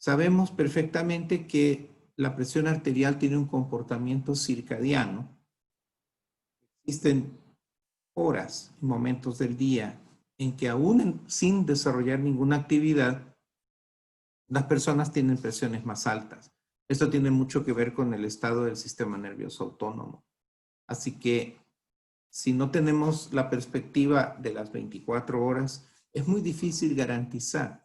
Sabemos perfectamente que la presión arterial tiene un comportamiento circadiano. Existen horas y momentos del día en que aún sin desarrollar ninguna actividad, las personas tienen presiones más altas. Esto tiene mucho que ver con el estado del sistema nervioso autónomo. Así que si no tenemos la perspectiva de las 24 horas, es muy difícil garantizar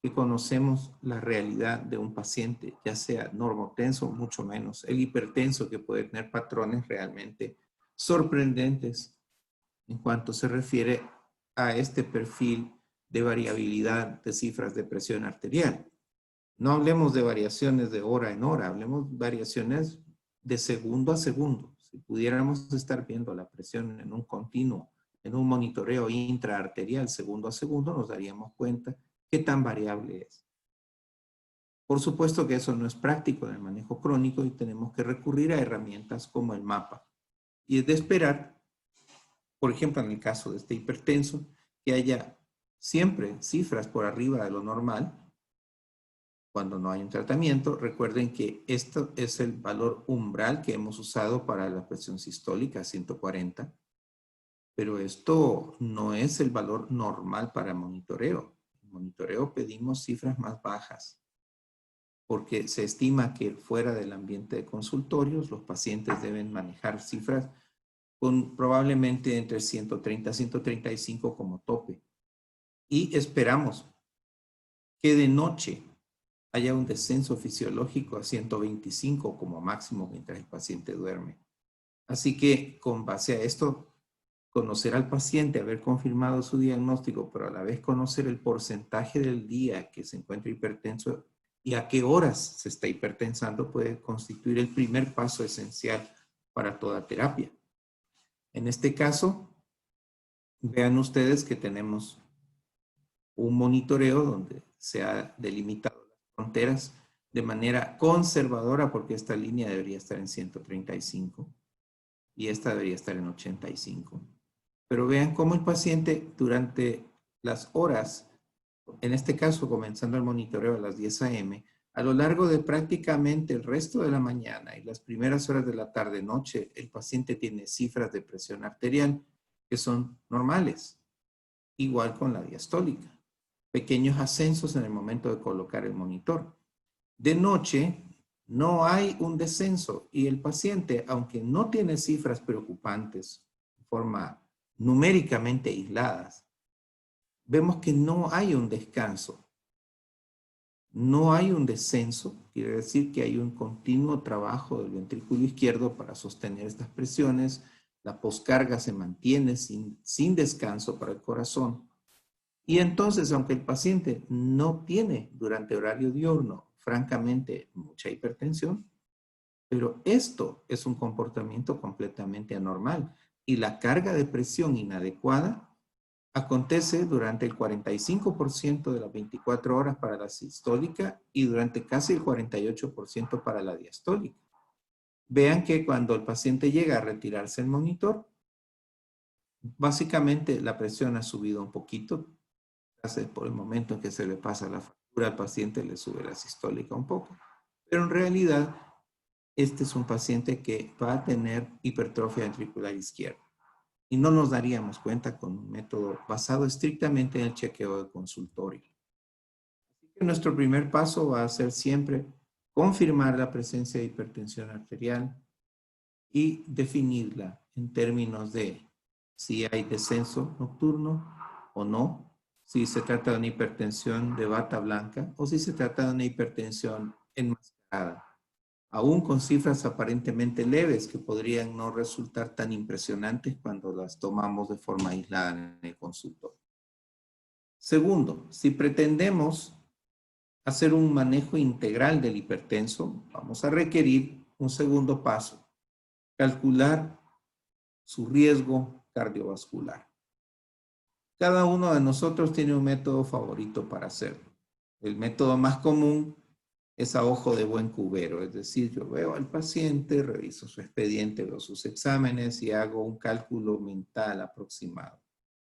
que conocemos la realidad de un paciente, ya sea normotenso, mucho menos el hipertenso, que puede tener patrones realmente sorprendentes en cuanto se refiere a este perfil de variabilidad de cifras de presión arterial. No hablemos de variaciones de hora en hora, hablemos de variaciones de segundo a segundo. Si pudiéramos estar viendo la presión en un continuo, en un monitoreo intraarterial segundo a segundo, nos daríamos cuenta qué tan variable es. Por supuesto que eso no es práctico en el manejo crónico y tenemos que recurrir a herramientas como el mapa. Y es de esperar, por ejemplo, en el caso de este hipertenso, que haya siempre cifras por arriba de lo normal. Cuando no hay un tratamiento, recuerden que esto es el valor umbral que hemos usado para la presión sistólica, 140. Pero esto no es el valor normal para monitoreo. En monitoreo pedimos cifras más bajas, porque se estima que fuera del ambiente de consultorios, los pacientes deben manejar cifras con probablemente entre 130 y 135 como tope. Y esperamos que de noche haya un descenso fisiológico a 125 como máximo mientras el paciente duerme. Así que con base a esto, conocer al paciente, haber confirmado su diagnóstico, pero a la vez conocer el porcentaje del día que se encuentra hipertenso y a qué horas se está hipertensando puede constituir el primer paso esencial para toda terapia. En este caso, vean ustedes que tenemos un monitoreo donde se ha delimitado las fronteras de manera conservadora, porque esta línea debería estar en 135 y esta debería estar en 85. Pero vean cómo el paciente durante las horas, en este caso comenzando el monitoreo a las 10 a.m., a lo largo de prácticamente el resto de la mañana y las primeras horas de la tarde-noche, el paciente tiene cifras de presión arterial que son normales, igual con la diastólica. Pequeños ascensos en el momento de colocar el monitor. De noche no hay un descenso y el paciente, aunque no tiene cifras preocupantes de forma numéricamente aisladas, vemos que no hay un descanso. No hay un descenso, quiere decir que hay un continuo trabajo del ventrículo izquierdo para sostener estas presiones. La poscarga se mantiene sin descanso para el corazón. Y entonces, aunque el paciente no tiene durante horario diurno, francamente, mucha hipertensión, pero esto es un comportamiento completamente anormal y la carga de presión inadecuada acontece durante el 45% de las 24 horas para la sistólica y durante casi el 48% para la diastólica. Vean que cuando el paciente llega a retirarse el monitor, básicamente la presión ha subido un poquito. Por el momento en que se le pasa la factura al paciente, le sube la sistólica un poco. Pero en realidad, este es un paciente que va a tener hipertrofia ventricular izquierda. Y no nos daríamos cuenta con un método basado estrictamente en el chequeo de consultorio. Así que nuestro primer paso va a ser siempre confirmar la presencia de hipertensión arterial y definirla en términos de si hay descenso nocturno o no, si se trata de una hipertensión de bata blanca o si se trata de una hipertensión enmascarada, aún con cifras aparentemente leves que podrían no resultar tan impresionantes cuando las tomamos de forma aislada en el consultorio. Segundo, si pretendemos hacer un manejo integral del hipertenso, vamos a requerir un segundo paso: calcular su riesgo cardiovascular. Cada uno de nosotros tiene un método favorito para hacerlo. El método más común es a ojo de buen cubero, es decir, yo veo al paciente, reviso su expediente, veo sus exámenes y hago un cálculo mental aproximado.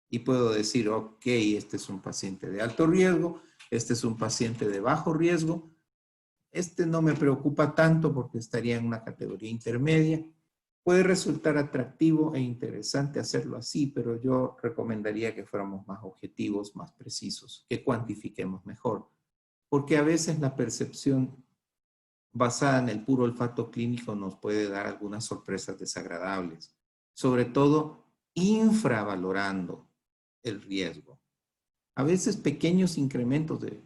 Y puedo decir, ok, este es un paciente de alto riesgo, este es un paciente de bajo riesgo, este no me preocupa tanto porque estaría en una categoría intermedia. Puede resultar atractivo e interesante hacerlo así, pero yo recomendaría que fuéramos más objetivos, más precisos, que cuantifiquemos mejor. Porque a veces la percepción basada en el puro olfato clínico nos puede dar algunas sorpresas desagradables, sobre todo infravalorando el riesgo. A veces pequeños incrementos de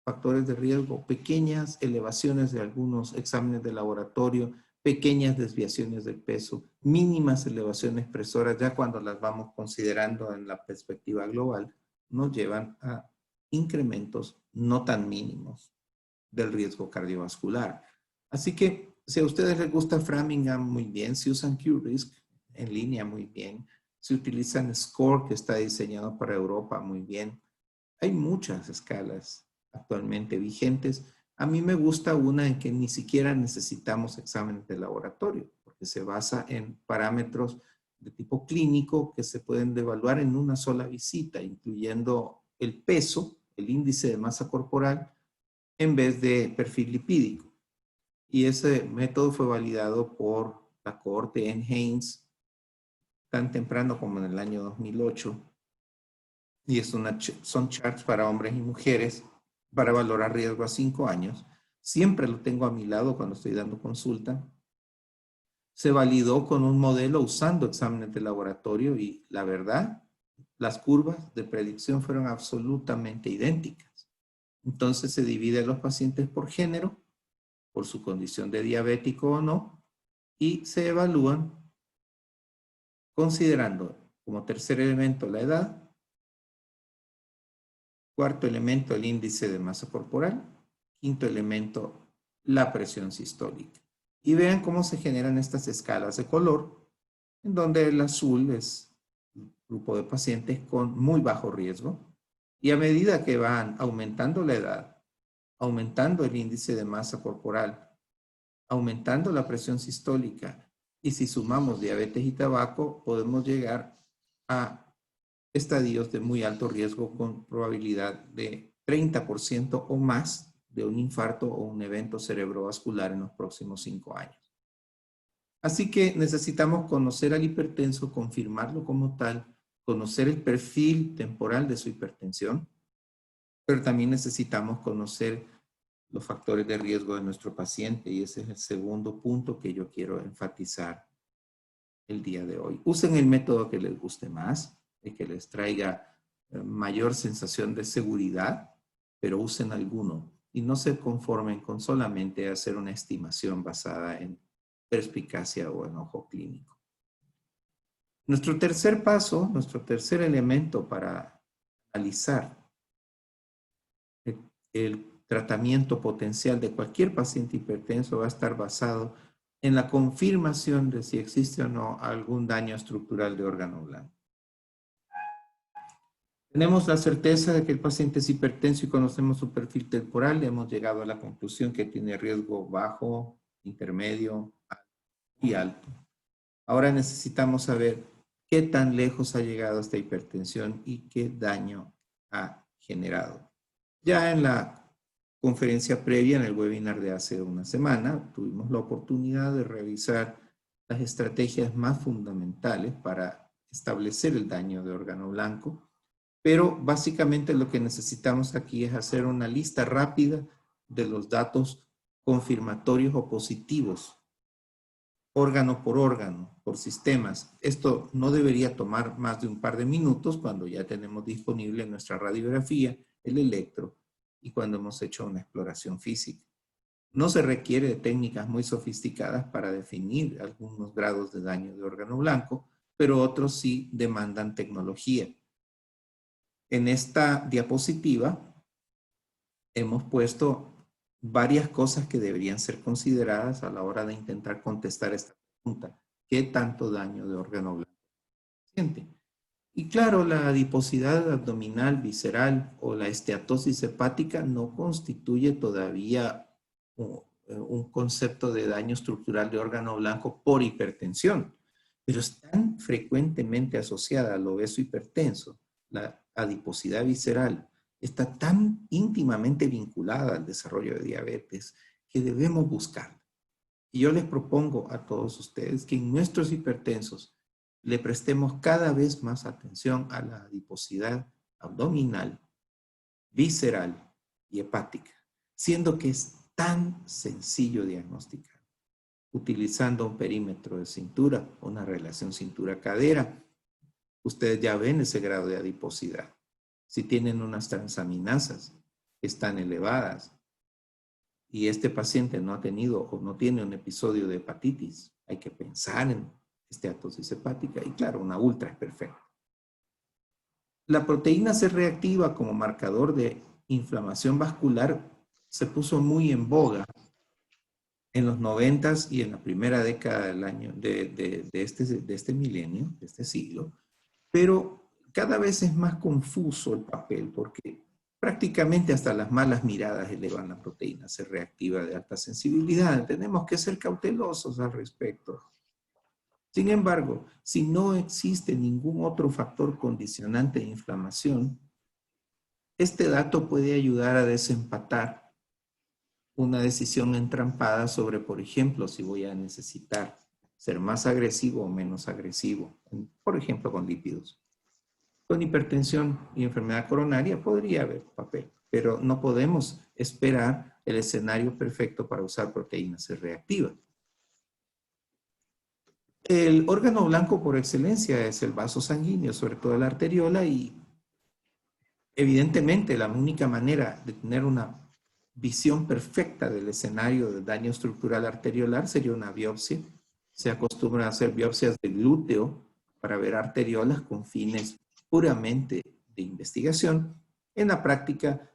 factores de riesgo, pequeñas elevaciones de algunos exámenes de laboratorio, pequeñas desviaciones del peso, mínimas elevaciones presoras, ya cuando las vamos considerando en la perspectiva global, nos llevan a incrementos no tan mínimos del riesgo cardiovascular. Así que si a ustedes les gusta Framingham, muy bien. Si usan QRisk en línea, muy bien. Si utilizan SCORE, que está diseñado para Europa, muy bien. Hay muchas escalas actualmente vigentes. A mí me gusta una en que ni siquiera necesitamos exámenes de laboratorio, porque se basa en parámetros de tipo clínico que se pueden evaluar en una sola visita, incluyendo el peso, el índice de masa corporal, en vez de perfil lipídico. Y ese método fue validado por la cohorte NHANES tan temprano como en el año 2008. Y son charts para hombres y mujeres para valorar riesgo a 5 años. Siempre lo tengo a mi lado cuando estoy dando consulta. Se validó con un modelo usando exámenes de laboratorio y la verdad, las curvas de predicción fueron absolutamente idénticas. Entonces se divide a los pacientes por género, por su condición de diabético o no, y se evalúan considerando como tercer elemento la edad, cuarto elemento el índice de masa corporal, quinto elemento la presión sistólica. Y vean cómo se generan estas escalas de color, en donde el azul es un grupo de pacientes con muy bajo riesgo, y a medida que van aumentando la edad, aumentando el índice de masa corporal, aumentando la presión sistólica, y si sumamos diabetes y tabaco, podemos llegar a estadios de muy alto riesgo con probabilidad de 30% o más de un infarto o un evento cerebrovascular en los próximos 5 años. Así que necesitamos conocer al hipertenso, confirmarlo como tal, conocer el perfil temporal de su hipertensión, pero también necesitamos conocer los factores de riesgo de nuestro paciente, y ese es el segundo punto que yo quiero enfatizar el día de hoy. Usen el método que les guste más y que les traiga mayor sensación de seguridad, pero usen alguno y no se conformen con solamente hacer una estimación basada en perspicacia o en ojo clínico. Nuestro tercer paso, nuestro tercer elemento para analizar el tratamiento potencial de cualquier paciente hipertenso va a estar basado en la confirmación de si existe o no algún daño estructural de órgano blanco. Tenemos la certeza de que el paciente es hipertenso y conocemos su perfil temporal. Hemos llegado a la conclusión que tiene riesgo bajo, intermedio y alto. Ahora necesitamos saber qué tan lejos ha llegado esta hipertensión y qué daño ha generado. Ya en la conferencia previa, en el webinar de hace una semana, tuvimos la oportunidad de revisar las estrategias más fundamentales para establecer el daño de órgano blanco, pero básicamente lo que necesitamos aquí es hacer una lista rápida de los datos confirmatorios o positivos, órgano, por sistemas. Esto no debería tomar más de un par de minutos cuando ya tenemos disponible nuestra radiografía, el electro, y cuando hemos hecho una exploración física. No se requiere de técnicas muy sofisticadas para definir algunos grados de daño de órgano blanco, pero otros sí demandan tecnología. En esta diapositiva hemos puesto varias cosas que deberían ser consideradas a la hora de intentar contestar esta pregunta. ¿Qué tanto daño de órgano blanco siente? Y claro, la adiposidad abdominal, visceral o la esteatosis hepática no constituye todavía un concepto de daño estructural de órgano blanco por hipertensión, pero es tan frecuentemente asociada al obeso hipertenso. La adiposidad visceral está tan íntimamente vinculada al desarrollo de diabetes que debemos buscar. Y yo les propongo a todos ustedes que en nuestros hipertensos le prestemos cada vez más atención a la adiposidad abdominal, visceral y hepática, siendo que es tan sencillo diagnosticar, utilizando un perímetro de cintura, una relación cintura-cadera. Ustedes ya ven ese grado de adiposidad. Si tienen unas transaminasas que están elevadas y este paciente no ha tenido o no tiene un episodio de hepatitis, hay que pensar en esteatosis hepática y claro, una ultra es perfecta. La proteína C reactiva como marcador de inflamación vascular se puso muy en boga en los 90s y en la primera década del año de este milenio, de este siglo, pero cada vez es más confuso el papel porque prácticamente hasta las malas miradas elevan la proteína C reactiva de alta sensibilidad. Tenemos que ser cautelosos al respecto. Sin embargo, si no existe ningún otro factor condicionante de inflamación, este dato puede ayudar a desempatar una decisión entrampada sobre, por ejemplo, si voy a necesitar ser más agresivo o menos agresivo, por ejemplo, con lípidos. Con hipertensión y enfermedad coronaria podría haber papel, pero no podemos esperar el escenario perfecto para usar proteína C reactiva. El órgano blanco por excelencia es el vaso sanguíneo, sobre todo la arteriola, y evidentemente la única manera de tener una visión perfecta del escenario de daño estructural arteriolar sería una biopsia. Se acostumbra a hacer biopsias del glúteo para ver arteriolas con fines puramente de investigación. En la práctica,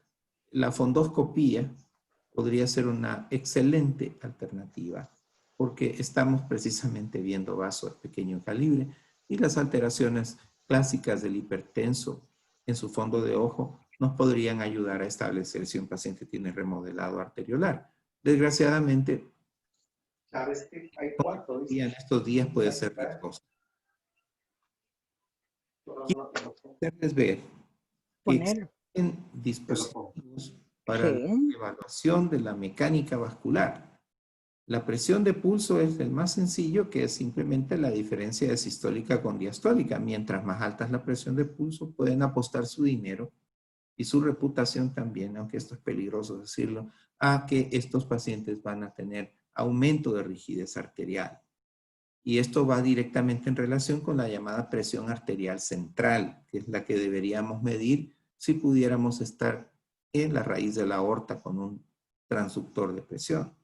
la fondoscopía podría ser una excelente alternativa porque estamos precisamente viendo vasos de pequeño calibre y las alteraciones clásicas del hipertenso en su fondo de ojo nos podrían ayudar a establecer si un paciente tiene remodelado arteriolar. Desgraciadamente, sabes que hay cuatro y en estos días puede ser riesgoso. Quiero hacerles ver que existen dispositivos para la evaluación de la mecánica vascular. La presión de pulso es el más sencillo, que es simplemente la diferencia de sistólica con diastólica. Mientras más alta es la presión de pulso, pueden apostar su dinero y su reputación también, aunque esto es peligroso decirlo, a que estos pacientes van a tener aumento de rigidez arterial. Y esto va directamente en relación con la llamada presión arterial central, que es la que deberíamos medir si pudiéramos estar en la raíz de la aorta con un transductor de presión.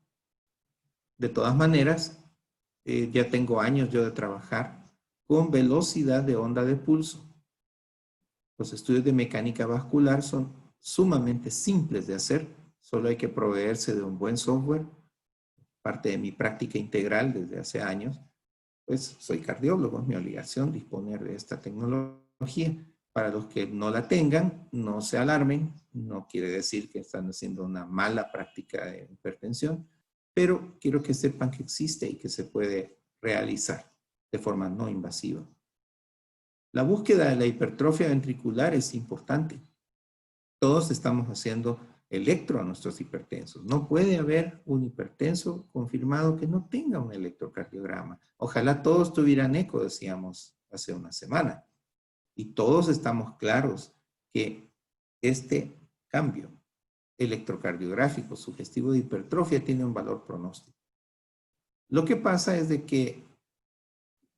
De todas maneras, ya tengo años yo de trabajar con velocidad de onda de pulso. Los estudios de mecánica vascular son sumamente simples de hacer, solo hay que proveerse de un buen software. Parte de mi práctica integral desde hace años, pues soy cardiólogo, es mi obligación disponer de esta tecnología. Para los que no la tengan, no se alarmen, no quiere decir que están haciendo una mala práctica de hipertensión, pero quiero que sepan que existe y que se puede realizar de forma no invasiva. La búsqueda de la hipertrofia ventricular es importante. Todos estamos haciendo electro a nuestros hipertensos. No puede haber un hipertenso confirmado que no tenga un electrocardiograma. Ojalá todos tuvieran eco, decíamos hace una semana. Y todos estamos claros que este cambio electrocardiográfico sugestivo de hipertrofia tiene un valor pronóstico. Lo que pasa es de que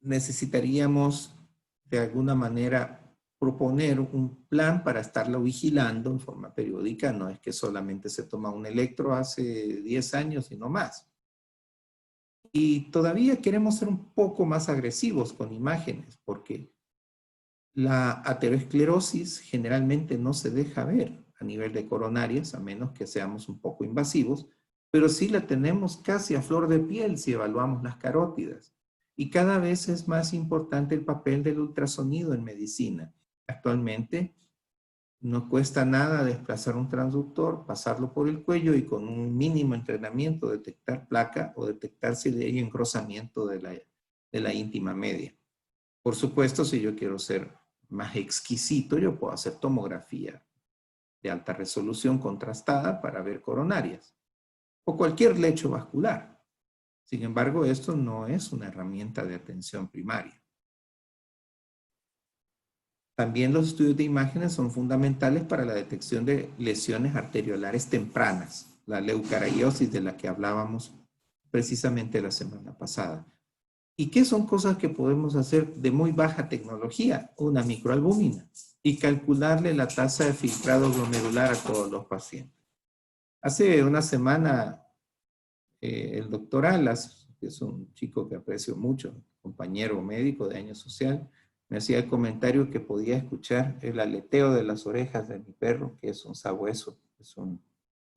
necesitaríamos de alguna manera proponer un plan para estarlo vigilando en forma periódica. No es que solamente se toma un electro hace 10 años y no más. Y todavía queremos ser un poco más agresivos con imágenes porque la aterosclerosis generalmente no se deja ver a nivel de coronarias, a menos que seamos un poco invasivos, pero sí la tenemos casi a flor de piel si evaluamos las carótidas. Y cada vez es más importante el papel del ultrasonido en medicina. Actualmente no cuesta nada desplazar un transductor, pasarlo por el cuello y con un mínimo entrenamiento detectar placa o detectar si hay engrosamiento de la íntima media. Por supuesto, si yo quiero ser más exquisito, yo puedo hacer tomografía de alta resolución contrastada para ver coronarias. o cualquier lecho vascular. Sin embargo, esto no es una herramienta de atención primaria. También los estudios de imágenes son fundamentales para la detección de lesiones arteriolares tempranas, la leucariosis de la que hablábamos precisamente la semana pasada. ¿Y qué son cosas que podemos hacer de muy baja tecnología? Una microalbúmina y calcularle la tasa de filtrado glomerular a todos los pacientes. Hace una semana, el doctor Alas, que es un chico que aprecio mucho, compañero médico de año social, me hacía el comentario que podía escuchar el aleteo de las orejas de mi perro, que es un sabueso, es un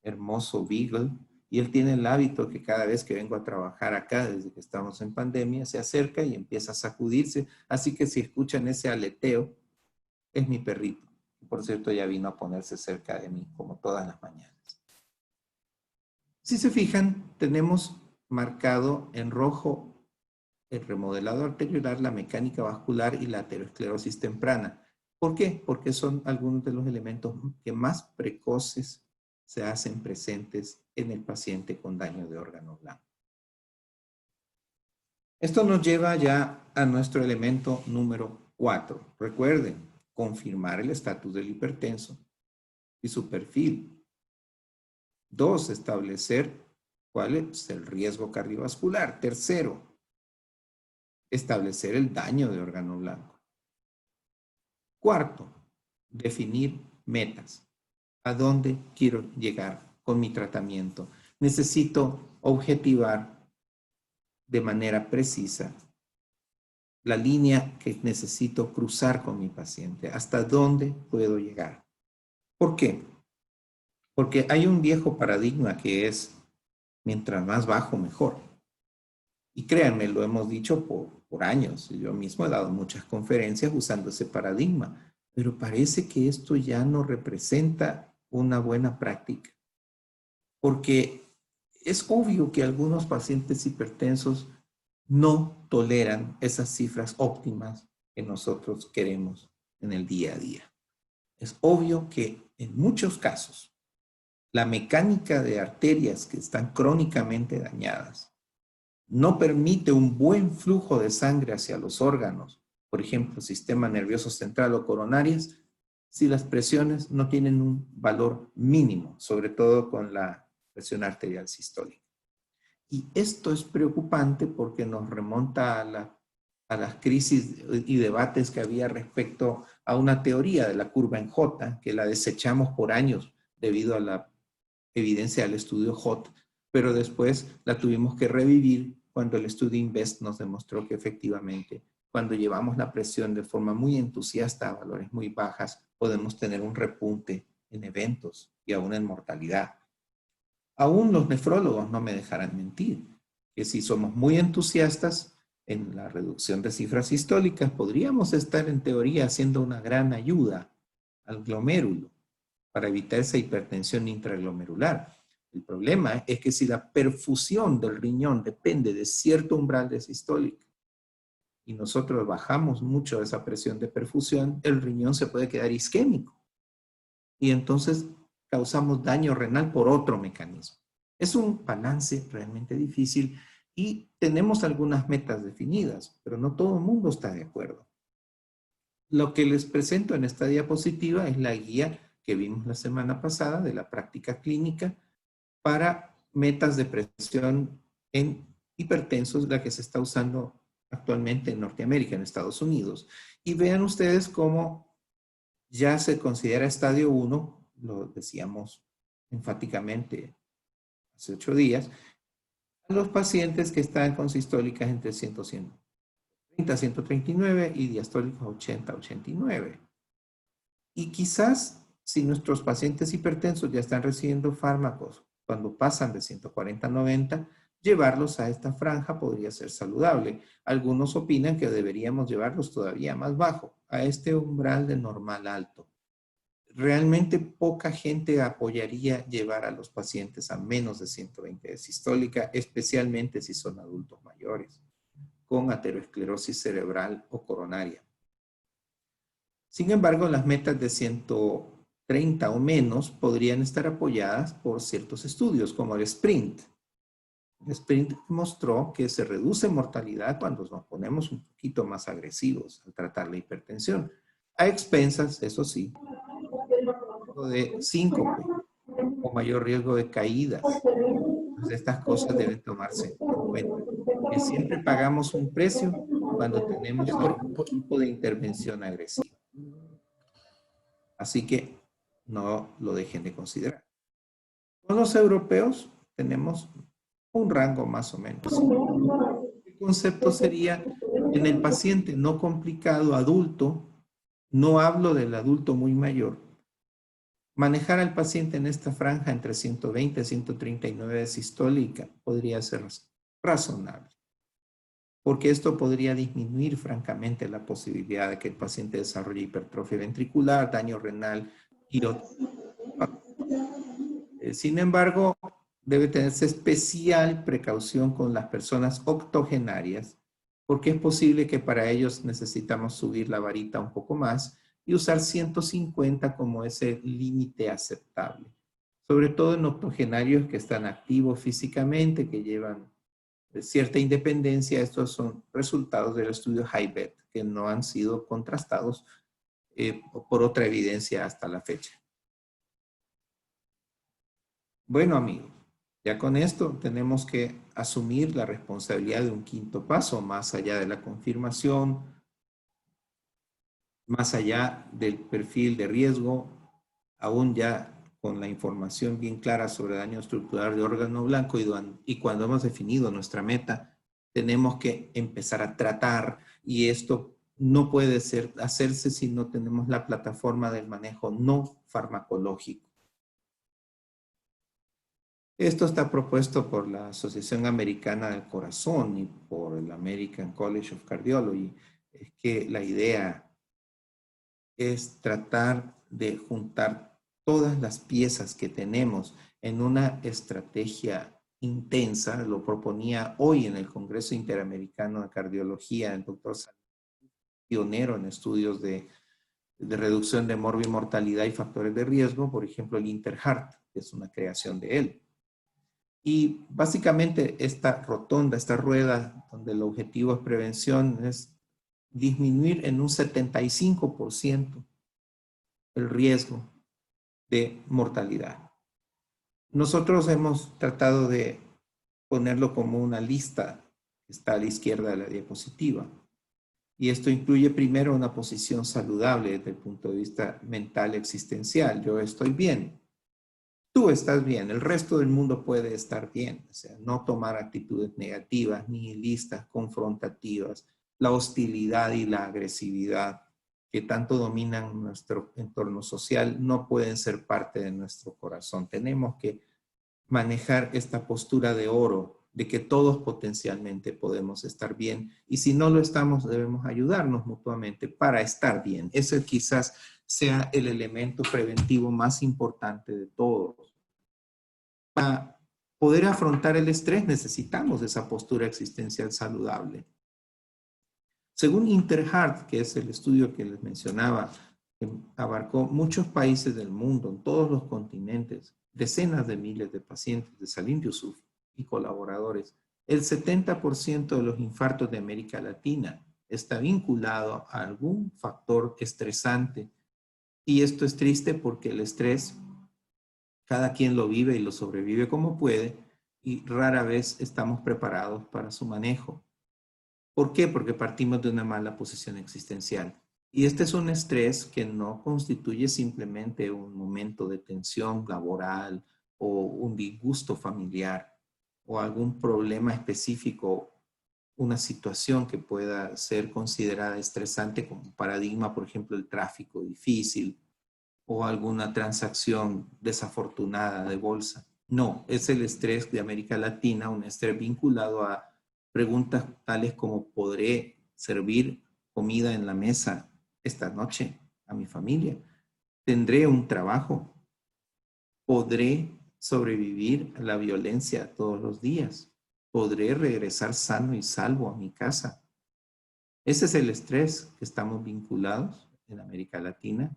hermoso beagle, y él tiene el hábito que cada vez que vengo a trabajar acá, desde que estamos en pandemia, se acerca y empieza a sacudirse. Así que si escuchan ese aleteo, es mi perrito. Por cierto, ya vino a ponerse cerca de mí, como todas las mañanas. Si se fijan, tenemos marcado en rojo el remodelado arteriolar, la mecánica vascular y la aterosclerosis temprana. ¿Por qué? Porque son algunos de los elementos que más precoces se hacen presentes en el paciente con daño de órgano blanco. Esto nos lleva ya a nuestro elemento número 4. Recuerden, confirmar el estatus del hipertenso y su perfil. 2, establecer cuál es el riesgo cardiovascular. Tercero, establecer el daño de órgano blanco. Cuarto, definir metas. ¿A dónde quiero llegar con mi tratamiento? Necesito objetivar de manera precisa la línea que necesito cruzar con mi paciente. ¿Hasta dónde puedo llegar? ¿Por qué? Porque hay un viejo paradigma que es mientras más bajo, mejor. Y créanme, lo hemos dicho por años. Yo mismo he dado muchas conferencias usando ese paradigma. Pero parece que esto ya no representa una buena práctica. Porque es obvio que algunos pacientes hipertensos no toleran esas cifras óptimas que nosotros queremos en el día a día. Es obvio que en muchos casos la mecánica de arterias que están crónicamente dañadas no permite un buen flujo de sangre hacia los órganos, por ejemplo, sistema nervioso central o coronarias, si las presiones no tienen un valor mínimo, sobre todo con la presión arterial sistólica. Y esto es preocupante porque nos remonta a las crisis y debates que había respecto a una teoría de la curva en J, que la desechamos por años debido a la evidencia del estudio HOT, pero después la tuvimos que revivir cuando el estudio INVEST nos demostró que efectivamente cuando llevamos la presión de forma muy entusiasta a valores muy bajas, podemos tener un repunte en eventos y aún en mortalidad. Aún los nefrólogos no me dejarán mentir, que si somos muy entusiastas en la reducción de cifras sistólicas, podríamos estar en teoría haciendo una gran ayuda al glomérulo para evitar esa hipertensión intraglomerular. El problema es que si la perfusión del riñón depende de cierto umbral de sistólica y nosotros bajamos mucho esa presión de perfusión, el riñón se puede quedar isquémico y entonces causamos daño renal por otro mecanismo. Es un balance realmente difícil y tenemos algunas metas definidas, pero no todo el mundo está de acuerdo. Lo que les presento en esta diapositiva es la guía que vimos la semana pasada de la práctica clínica para metas de presión en hipertensos, la que se está usando actualmente en Norteamérica, en Estados Unidos. Y vean ustedes cómo ya se considera estadio 1, lo decíamos enfáticamente hace 8 días, a los pacientes que están con sistólicas entre 130 a 139 y diastólicos 80 a 89. Y quizás si nuestros pacientes hipertensos ya están recibiendo fármacos cuando pasan de 140 a 90, llevarlos a esta franja podría ser saludable. Algunos opinan que deberíamos llevarlos todavía más bajo, a este umbral de normal alto. Realmente poca gente apoyaría llevar a los pacientes a menos de 120 de sistólica, especialmente si son adultos mayores, con aterosclerosis cerebral o coronaria. Sin embargo, las metas de 30 o menos podrían estar apoyadas por ciertos estudios, como el SPRINT. El SPRINT mostró que se reduce mortalidad cuando nos ponemos un poquito más agresivos al tratar la hipertensión, a expensas, eso sí, de síncope o mayor riesgo de caídas. Entonces, estas cosas deben tomarse en cuenta. Que siempre pagamos un precio cuando tenemos algún tipo de intervención agresiva. Así que no lo dejen de considerar. Con los europeos tenemos un rango más o menos. El concepto sería en el paciente no complicado adulto, no hablo del adulto muy mayor, manejar al paciente en esta franja entre 120 y 139 de sistólica podría ser razonable, porque esto podría disminuir francamente la posibilidad de que el paciente desarrolle hipertrofia ventricular, daño renal y otros. Sin embargo, debe tenerse especial precaución con las personas octogenarias, porque es posible que para ellos necesitamos subir la varita un poco más y usar 150 como ese límite aceptable. Sobre todo en octogenarios que están activos físicamente, que llevan cierta independencia. Estos son resultados del estudio HiBET, que no han sido contrastados por otra evidencia hasta la fecha. Bueno, amigos, ya con esto tenemos que asumir la responsabilidad de un quinto paso, más allá de la confirmación, más allá del perfil de riesgo, aún ya con la información bien clara sobre daño estructural de órgano blanco y cuando hemos definido nuestra meta, tenemos que empezar a tratar, y esto no puede hacerse si no tenemos la plataforma del manejo no farmacológico. Esto está propuesto por la Asociación Americana del Corazón y por el American College of Cardiology. Es que la idea es tratar de juntar todas las piezas que tenemos en una estrategia intensa. Lo proponía hoy en el Congreso Interamericano de Cardiología el doctor Sánchez, pionero en estudios de reducción de morbimortalidad y factores de riesgo, por ejemplo el InterHeart, que es una creación de él. Y básicamente esta rotonda, esta rueda, donde el objetivo es prevención, es disminuir en un 75% el riesgo de mortalidad. Nosotros hemos tratado de ponerlo como una lista que está a la izquierda de la diapositiva. Y esto incluye primero una posición saludable desde el punto de vista mental existencial. Yo estoy bien. Tú estás bien, el resto del mundo puede estar bien. O sea, no tomar actitudes negativas, nihilistas, confrontativas, la hostilidad y la agresividad que tanto dominan nuestro entorno social no pueden ser parte de nuestro corazón. Tenemos que manejar esta postura de oro, de que todos potencialmente podemos estar bien, y si no lo estamos, debemos ayudarnos mutuamente para estar bien. Ese quizás sea el elemento preventivo más importante de todos. Para poder afrontar el estrés necesitamos esa postura existencial saludable. Según InterHeart, que es el estudio que les mencionaba, que abarcó muchos países del mundo, en todos los continentes, decenas de miles de pacientes de Salim Yusuf y colaboradores, el 70% de los infartos de América Latina está vinculado a algún factor estresante. Y esto es triste porque el estrés, cada quien lo vive y lo sobrevive como puede, y rara vez estamos preparados para su manejo. ¿Por qué? Porque partimos de una mala posición existencial. Y este es un estrés que no constituye simplemente un momento de tensión laboral o un disgusto familiar o algún problema específico, una situación que pueda ser considerada estresante como paradigma, por ejemplo, el tráfico difícil o alguna transacción desafortunada de bolsa. No, es el estrés de América Latina, un estrés vinculado a preguntas tales como: ¿podré servir comida en la mesa esta noche a mi familia? ¿Tendré un trabajo? ¿Podré sobrevivir a la violencia todos los días? ¿Podré regresar sano y salvo a mi casa? Ese es el estrés que estamos vinculados en América Latina.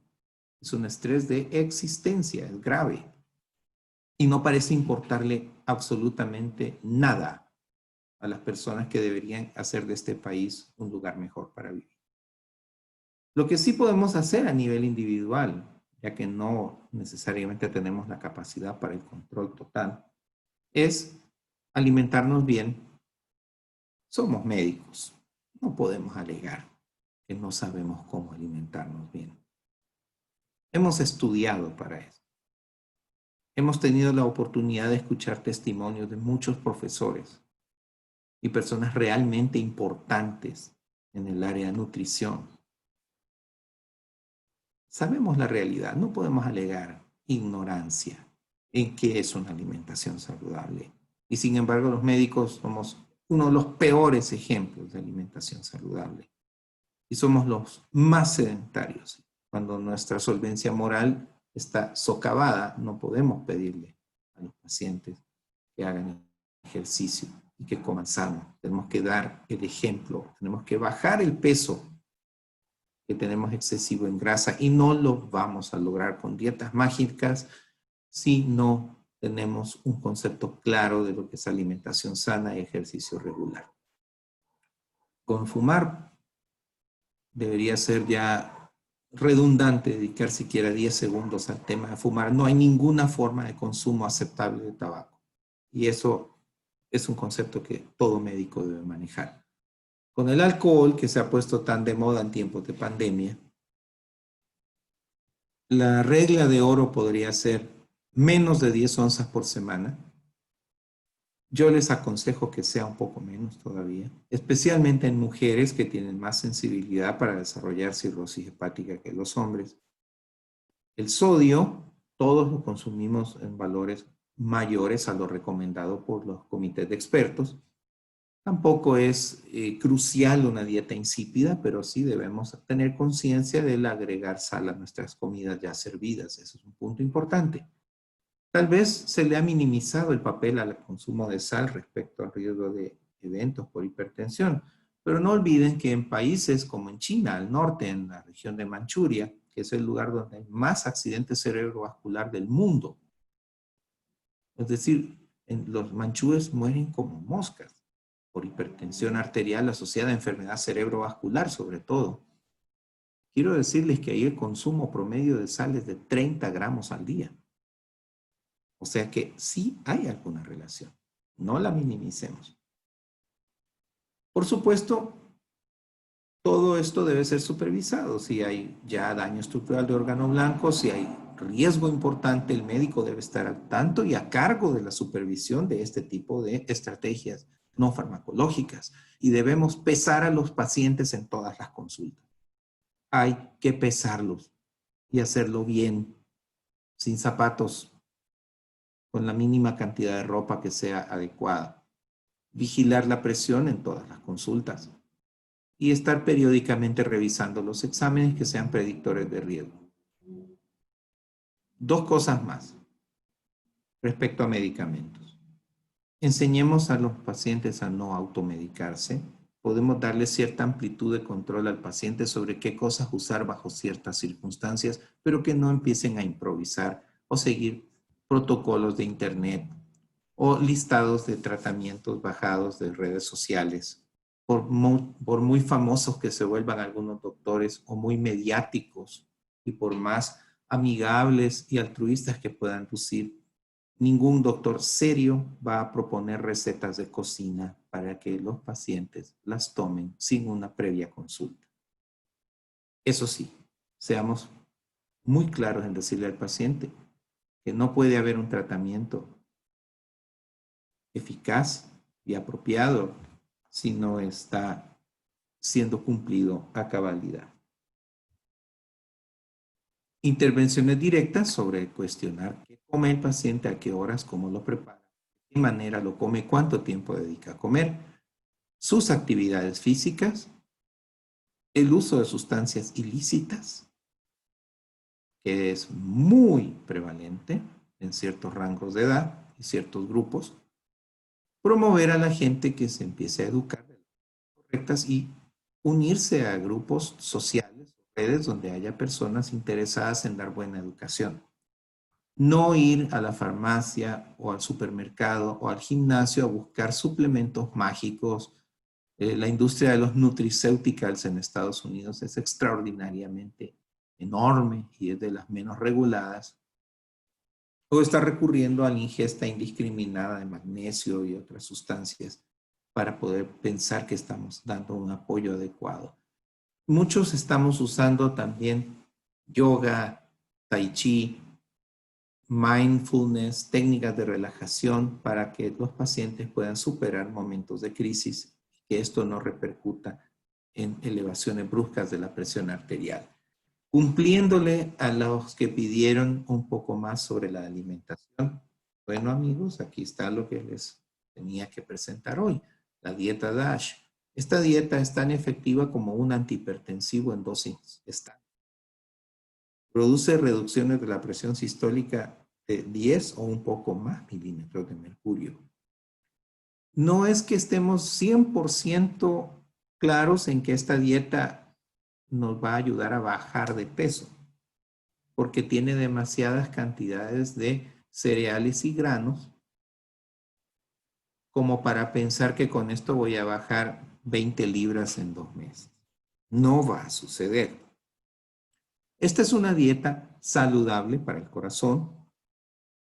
Es un estrés de existencia, es grave. Y no parece importarle absolutamente nada a las personas que deberían hacer de este país un lugar mejor para vivir. Lo que sí podemos hacer a nivel individual, ya que no necesariamente tenemos la capacidad para el control total, es alimentarnos bien. Somos médicos, no podemos alegar que no sabemos cómo alimentarnos bien. Hemos estudiado para eso. Hemos tenido la oportunidad de escuchar testimonios de muchos profesores y personas realmente importantes en el área de nutrición. Sabemos la realidad, no podemos alegar ignorancia en qué es una alimentación saludable. Y sin embargo, los médicos somos uno de los peores ejemplos de alimentación saludable. Y somos los más sedentarios. Cuando nuestra solvencia moral está socavada, no podemos pedirle a los pacientes que hagan ejercicio y que coman sano. Tenemos que dar el ejemplo, tenemos que bajar el peso que tenemos excesivo en grasa y no lo vamos a lograr con dietas mágicas si no tenemos un concepto claro de lo que es alimentación sana y ejercicio regular. Con fumar debería ser ya redundante dedicar siquiera 10 segundos al tema de fumar. No hay ninguna forma de consumo aceptable de tabaco. Y eso es un concepto que todo médico debe manejar. Con el alcohol, que se ha puesto tan de moda en tiempos de pandemia, la regla de oro podría ser menos de 10 onzas por semana. Yo les aconsejo que sea un poco menos todavía, especialmente en mujeres que tienen más sensibilidad para desarrollar cirrosis hepática que los hombres. El sodio, todos lo consumimos en valores mayores a lo recomendado por los comités de expertos. Tampoco es crucial una dieta insípida, pero sí debemos tener conciencia del agregar sal a nuestras comidas ya servidas. Eso es un punto importante. Tal vez se le ha minimizado el papel al consumo de sal respecto al riesgo de eventos por hipertensión, pero no olviden que en países como en China, al norte, en la región de Manchuria, que es el lugar donde hay más accidentes cerebrovascular del mundo, es decir, los manchúes mueren como moscas por hipertensión arterial asociada a enfermedad cerebrovascular sobre todo. Quiero decirles que ahí el consumo promedio de sal es de 30 gramos al día. O sea que sí hay alguna relación. No la minimicemos. Por supuesto, todo esto debe ser supervisado. Si hay ya daño estructural de órgano blanco, si hay riesgo importante, el médico debe estar al tanto y a cargo de la supervisión de este tipo de estrategias no farmacológicas. Y debemos pesar a los pacientes en todas las consultas. Hay que pesarlos y hacerlo bien, sin zapatos, con la mínima cantidad de ropa que sea adecuada. Vigilar la presión en todas las consultas y estar periódicamente revisando los exámenes que sean predictores de riesgo. Dos cosas más respecto a medicamentos. Enseñemos a los pacientes a no automedicarse. Podemos darle cierta amplitud de control al paciente sobre qué cosas usar bajo ciertas circunstancias, pero que no empiecen a improvisar o seguir protocolos de internet o listados de tratamientos bajados de redes sociales. Por muy famosos que se vuelvan algunos doctores o muy mediáticos y por más amigables y altruistas que puedan lucir, ningún doctor serio va a proponer recetas de cocina para que los pacientes las tomen sin una previa consulta. Eso sí, seamos muy claros en decirle al paciente que no puede haber un tratamiento eficaz y apropiado si no está siendo cumplido a cabalidad. Intervenciones directas sobre cuestionar qué come el paciente, a qué horas, cómo lo prepara, de qué manera lo come, cuánto tiempo dedica a comer, sus actividades físicas, el uso de sustancias ilícitas, que es muy prevalente en ciertos rangos de edad y ciertos grupos, promover a la gente que se empiece a educar de las formas correctas y unirse a grupos sociales, redes donde haya personas interesadas en dar buena educación. No ir a la farmacia o al supermercado o al gimnasio a buscar suplementos mágicos. La industria de los nutriceuticals en Estados Unidos es extraordinariamente enorme y es de las menos reguladas. O está recurriendo a la ingesta indiscriminada de magnesio y otras sustancias para poder pensar que estamos dando un apoyo adecuado. Muchos estamos usando también yoga, tai chi, mindfulness, técnicas de relajación para que los pacientes puedan superar momentos de crisis y que esto no repercuta en elevaciones bruscas de la presión arterial. Cumpliéndole a los que pidieron un poco más sobre la alimentación. Bueno, amigos, aquí está lo que les tenía que presentar hoy, la dieta DASH. Esta dieta es tan efectiva como un antihipertensivo en dosis estándar. Produce reducciones de la presión sistólica de 10 o un poco más milímetros de mercurio. No es que estemos 100% claros en que esta dieta nos va a ayudar a bajar de peso, porque tiene demasiadas cantidades de cereales y granos como para pensar que con esto voy a bajar 20 libras en 2 meses. No va a suceder. Esta es una dieta saludable para el corazón.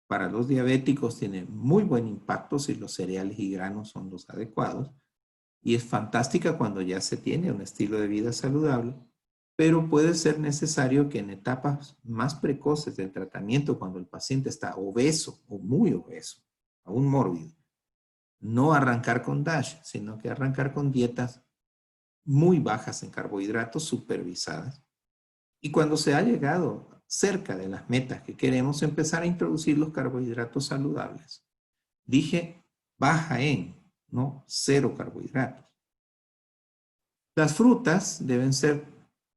Para los diabéticos tiene muy buen impacto si los cereales y granos son los adecuados. Y es fantástica cuando ya se tiene un estilo de vida saludable. Pero puede ser necesario que en etapas más precoces del tratamiento, cuando el paciente está obeso o muy obeso, aún mórbido, no arrancar con DASH, sino que arrancar con dietas muy bajas en carbohidratos supervisadas. Y cuando se ha llegado cerca de las metas que queremos, empezar a introducir los carbohidratos saludables. Dije baja en, no cero carbohidratos. Las frutas deben ser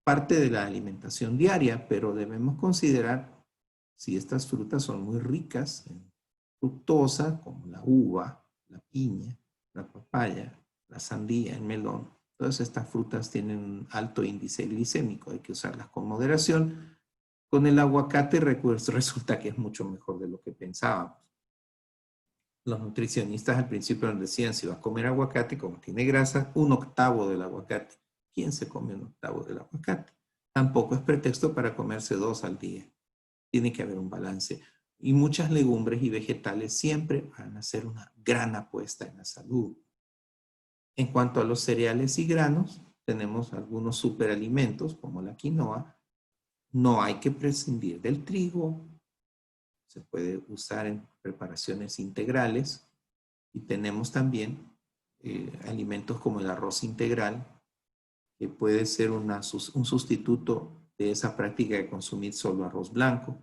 parte de la alimentación diaria, pero debemos considerar si estas frutas son muy ricas en fructosa, como la uva, la piña, la papaya, la sandía, el melón. Todas estas frutas tienen un alto índice glicémico, hay que usarlas con moderación. Con el aguacate resulta que es mucho mejor de lo que pensábamos. Los nutricionistas al principio nos decían, si va a comer aguacate, como tiene grasa, 1/8 del aguacate. ¿Quién se come 1/8 del aguacate? Tampoco es pretexto para comerse 2 al día. Tiene que haber un balance. Y muchas legumbres y vegetales siempre van a ser una gran apuesta en la salud. En cuanto a los cereales y granos, tenemos algunos superalimentos como la quinoa. No hay que prescindir del trigo. Se puede usar en preparaciones integrales. Y tenemos también alimentos como el arroz integral, que puede ser un sustituto de esa práctica de consumir solo arroz blanco.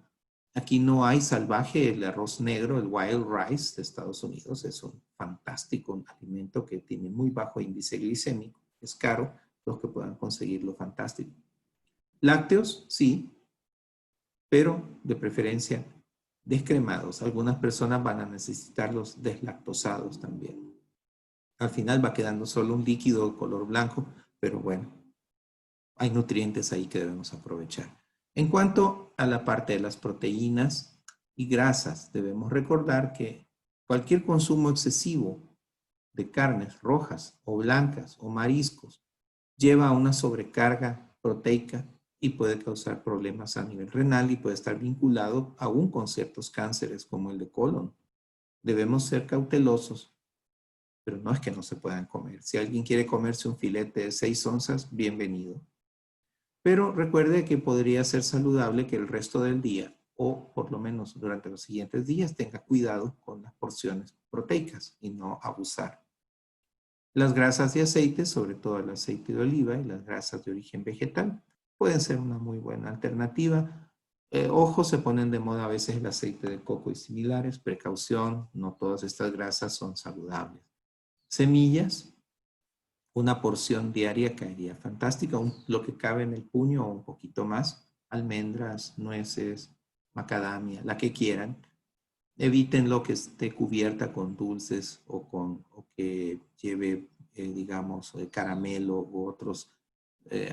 Aquí no hay salvaje, el arroz negro, el wild rice de Estados Unidos, es un fantástico alimento que tiene muy bajo índice glicémico, es caro, los que puedan conseguirlo, fantástico. Lácteos, sí, pero de preferencia descremados. Algunas personas van a necesitarlos deslactosados también. Al final va quedando solo un líquido de color blanco, pero bueno, hay nutrientes ahí que debemos aprovechar. En cuanto a la parte de las proteínas y grasas, debemos recordar que cualquier consumo excesivo de carnes rojas o blancas o mariscos lleva a una sobrecarga proteica y puede causar problemas a nivel renal y puede estar vinculado aún con ciertos cánceres como el de colon. Debemos ser cautelosos, pero no es que no se puedan comer. Si alguien quiere comerse un filete de 6 onzas, bienvenido. Pero recuerde que podría ser saludable que el resto del día, o por lo menos durante los siguientes días, tenga cuidado con las porciones proteicas y no abusar. Las grasas de aceite, sobre todo el aceite de oliva y las grasas de origen vegetal, pueden ser una muy buena alternativa. Ojo, se ponen de moda a veces el aceite de coco y similares. Precaución, no todas estas grasas son saludables. Semillas, una porción diaria caería fantástica, lo que cabe en el puño o un poquito más. Almendras, nueces, macadamia, la que quieran. Eviten lo que esté cubierta con dulces o que lleve, digamos, caramelo u otros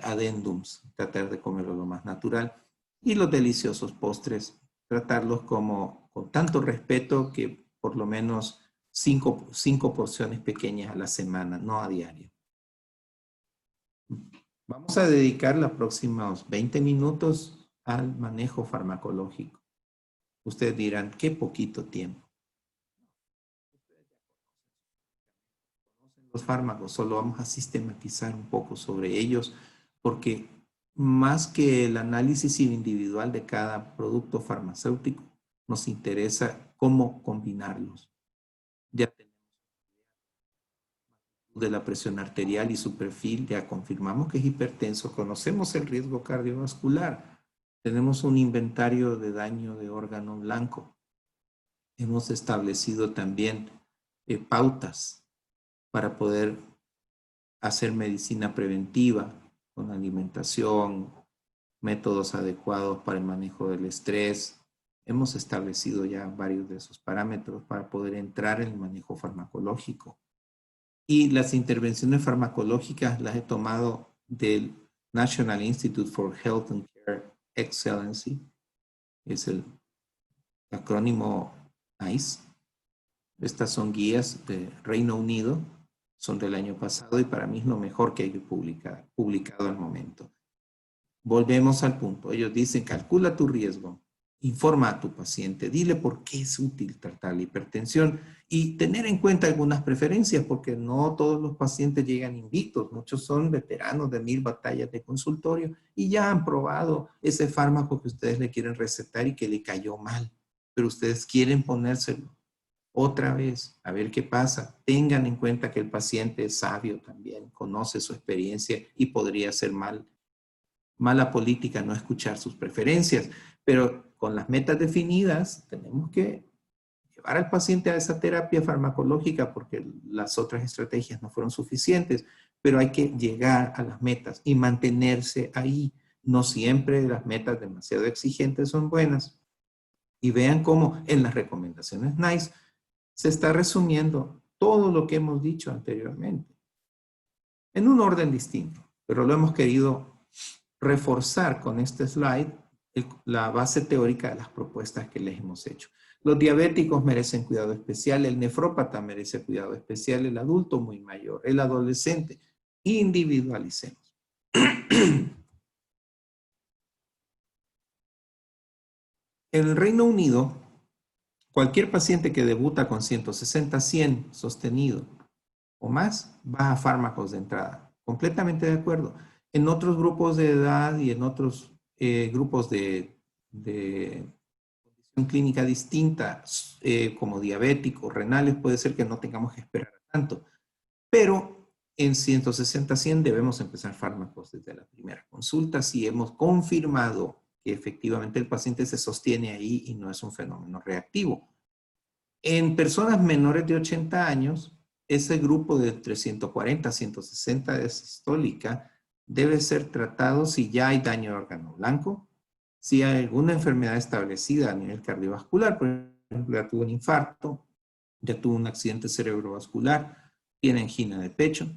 adendums, tratar de comerlo lo más natural. Y los deliciosos postres, tratarlos como con tanto respeto que por lo menos cinco porciones pequeñas a la semana, no a diario. Vamos a dedicar los próximos 20 minutos al manejo farmacológico. Ustedes dirán, qué poquito tiempo. Los fármacos, solo vamos a sistematizar un poco sobre ellos, porque más que el análisis individual de cada producto farmacéutico, nos interesa cómo combinarlos. Ya tenemos de la presión arterial y su perfil, ya confirmamos que es hipertenso, conocemos el riesgo cardiovascular, tenemos un inventario de daño de órgano blanco, hemos establecido también pautas para poder hacer medicina preventiva con alimentación, métodos adecuados para el manejo del estrés. Hemos establecido ya varios de esos parámetros para poder entrar en el manejo farmacológico. Y las intervenciones farmacológicas las he tomado del National Institute for Health and Care Excellency, es el acrónimo NICE. Estas son guías de Reino Unido, son del año pasado y para mí es lo mejor que hay publicado al momento. Volvemos al punto. Ellos dicen, calcula tu riesgo, informa a tu paciente, dile por qué es útil tratar la hipertensión y tener en cuenta algunas preferencias, porque no todos los pacientes llegan invictos. Muchos son veteranos de 1000 batallas de consultorio y ya han probado ese fármaco que ustedes le quieren recetar y que le cayó mal, pero ustedes quieren ponérselo otra vez, a ver qué pasa. Tengan en cuenta que el paciente es sabio también, conoce su experiencia y podría ser mala política no escuchar sus preferencias, pero con las metas definidas tenemos que llevar al paciente a esa terapia farmacológica porque las otras estrategias no fueron suficientes, pero hay que llegar a las metas y mantenerse ahí. No siempre las metas demasiado exigentes son buenas. Y vean cómo en las recomendaciones NICE se está resumiendo todo lo que hemos dicho anteriormente en un orden distinto, pero lo hemos querido reforzar con este slide la base teórica de las propuestas que les hemos hecho. Los diabéticos merecen cuidado especial, el nefrópata merece cuidado especial, el adulto muy mayor, el adolescente. Individualicemos. En el Reino Unido, cualquier paciente que debuta con 160-100 sostenido o más va a fármacos de entrada. Completamente de acuerdo. En otros grupos de edad y en otros grupos de condición clínica distinta, como diabéticos, renales, puede ser que no tengamos que esperar tanto. Pero en 160-100 debemos empezar fármacos desde la primera consulta si hemos confirmado que efectivamente el paciente se sostiene ahí y no es un fenómeno reactivo. En personas menores de 80 años, ese grupo de entre 140 a 160 de sistólica debe ser tratado si ya hay daño de órgano blanco, si hay alguna enfermedad establecida a nivel cardiovascular, por ejemplo, ya tuvo un infarto, ya tuvo un accidente cerebrovascular, tiene angina de pecho,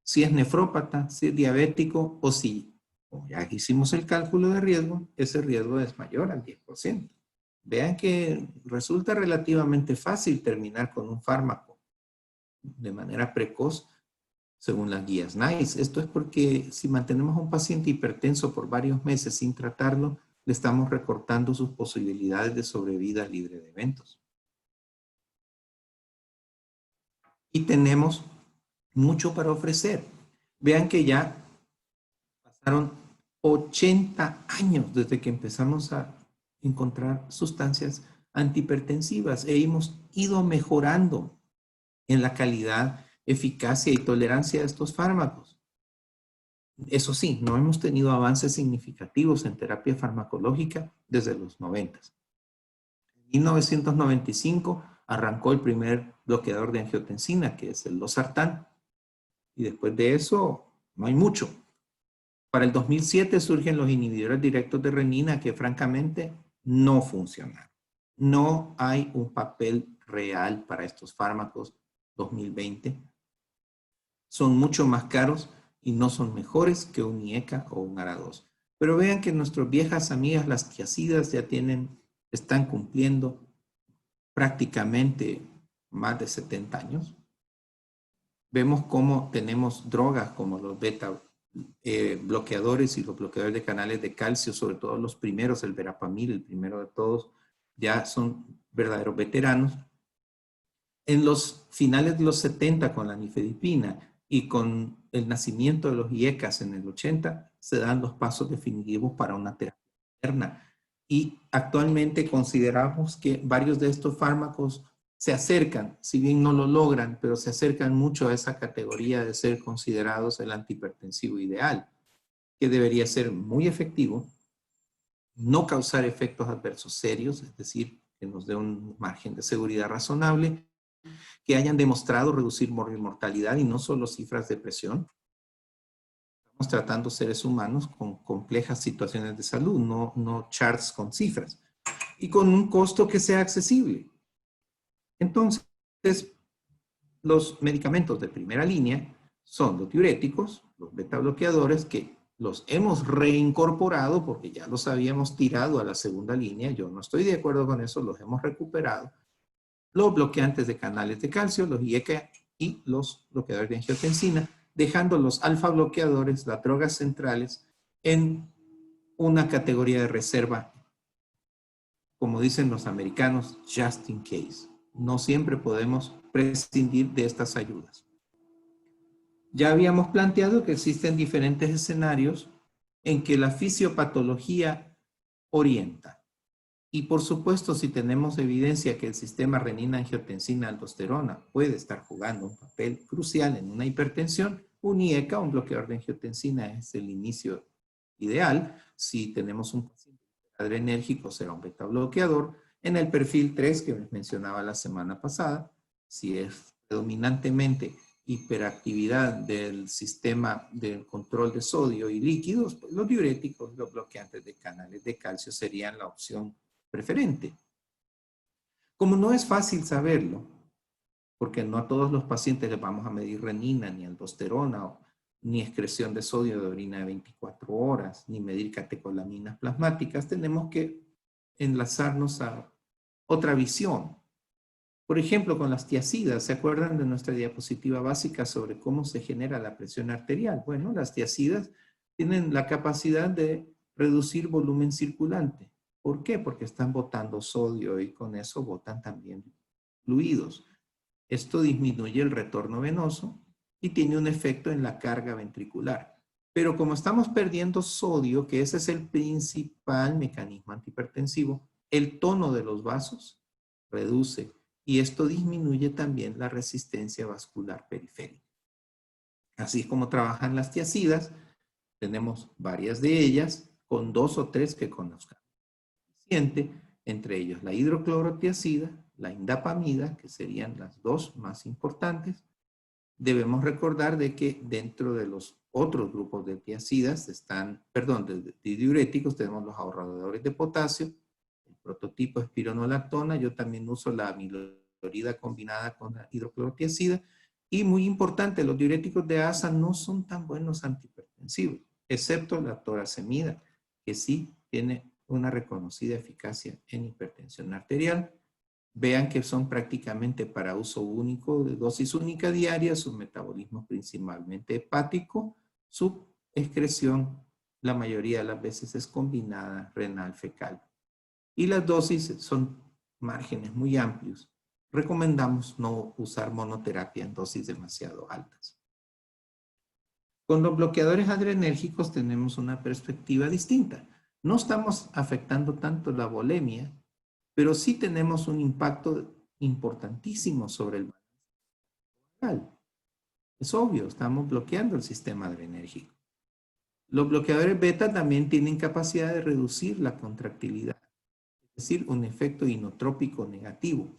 si es nefrópata, si es diabético o si, como ya hicimos el cálculo de riesgo, ese riesgo es mayor al 10%. Vean que resulta relativamente fácil terminar con un fármaco de manera precoz según las guías NICE. Esto es porque si mantenemos a un paciente hipertenso por varios meses sin tratarlo, le estamos recortando sus posibilidades de sobrevida libre de eventos. Y tenemos mucho para ofrecer. Vean que ya pasaron 80 años desde que empezamos a encontrar sustancias antihipertensivas e hemos ido mejorando en la calidad, eficacia y tolerancia de estos fármacos. Eso sí, no hemos tenido avances significativos en terapia farmacológica desde los 90. En 1995 arrancó el primer bloqueador de angiotensina, que es el losartán, y después de eso no hay mucho. Para el 2007 surgen los inhibidores directos de renina que francamente no funcionan. No hay un papel real para estos fármacos 2020. Son mucho más caros y no son mejores que un IECA o un ARA2. Pero vean que nuestras viejas amigas, las tiazidas, ya están cumpliendo prácticamente más de 70 años. Vemos cómo tenemos drogas como los beta bloqueadores y los bloqueadores de canales de calcio, sobre todo los primeros, el verapamil, el primero de todos, ya son verdaderos veteranos. En los finales de los 70 con la nifedipina y con el nacimiento de los IECAS en el 80, se dan los pasos definitivos para una terapia moderna. Y actualmente consideramos que varios de estos fármacos se acercan, si bien no lo logran, pero se acercan mucho a esa categoría de ser considerados el antihipertensivo ideal, que debería ser muy efectivo, no causar efectos adversos serios, es decir, que nos dé un margen de seguridad razonable, que hayan demostrado reducir mortalidad y no solo cifras de presión. Estamos tratando seres humanos con complejas situaciones de salud, no charts con cifras, y con un costo que sea accesible. Entonces, los medicamentos de primera línea son los diuréticos, los beta bloqueadores, que los hemos reincorporado porque ya los habíamos tirado a la segunda línea. Yo no estoy de acuerdo con eso, los hemos recuperado. Los bloqueantes de canales de calcio, los IECA y los bloqueadores de angiotensina, dejando los alfa bloqueadores, las drogas centrales, en una categoría de reserva, como dicen los americanos, just in case. No siempre podemos prescindir de estas ayudas. Ya habíamos planteado que existen diferentes escenarios en que la fisiopatología orienta. Y por supuesto, si tenemos evidencia que el sistema renina-angiotensina-aldosterona puede estar jugando un papel crucial en una hipertensión, un IECA, un bloqueador de angiotensina, es el inicio ideal. Si tenemos un paciente adrenérgico, será un beta bloqueador. En el perfil 3 que les mencionaba la semana pasada, si es predominantemente hiperactividad del sistema del control de sodio y líquidos, pues los diuréticos, los bloqueantes de canales de calcio serían la opción preferente. Como no es fácil saberlo, porque no a todos los pacientes les vamos a medir renina, ni aldosterona, ni excreción de sodio de orina de 24 horas, ni medir catecolaminas plasmáticas, tenemos que enlazarnos a otra visión. Por ejemplo, con las tiazidas, ¿se acuerdan de nuestra diapositiva básica sobre cómo se genera la presión arterial? Bueno, las tiazidas tienen la capacidad de reducir volumen circulante. ¿Por qué? Porque están botando sodio y con eso botan también fluidos. Esto disminuye el retorno venoso y tiene un efecto en la carga ventricular. Pero como estamos perdiendo sodio, que ese es el principal mecanismo antihipertensivo, el tono de los vasos reduce y esto disminuye también la resistencia vascular periférica. Así es como trabajan las tiazidas. Tenemos varias de ellas, con 2 o 3 que conozcamos. Entre ellos la hidroclorotiazida, la indapamida, que serían las dos más importantes. Debemos recordar de que dentro de los otros grupos de tiazidas de diuréticos, tenemos los ahorradores de potasio, el prototipo espironolactona. Yo también uso la amilorida combinada con la hidroclorotiazida. Y muy importante, los diuréticos de asa no son tan buenos antihipertensivos, excepto la toracemida, que sí tiene una reconocida eficacia en hipertensión arterial. Vean que son prácticamente para uso único, de dosis única diaria, su metabolismo principalmente hepático, su excreción la mayoría de las veces es combinada renal fecal. Y las dosis son márgenes muy amplios. Recomendamos no usar monoterapia en dosis demasiado altas. Con los bloqueadores adrenérgicos tenemos una perspectiva distinta. No estamos afectando tanto la volemia, pero sí tenemos un impacto importantísimo sobre el balance. Es obvio, estamos bloqueando el sistema adrenérgico. Los bloqueadores beta también tienen capacidad de reducir la contractilidad, es decir, un efecto inotrópico negativo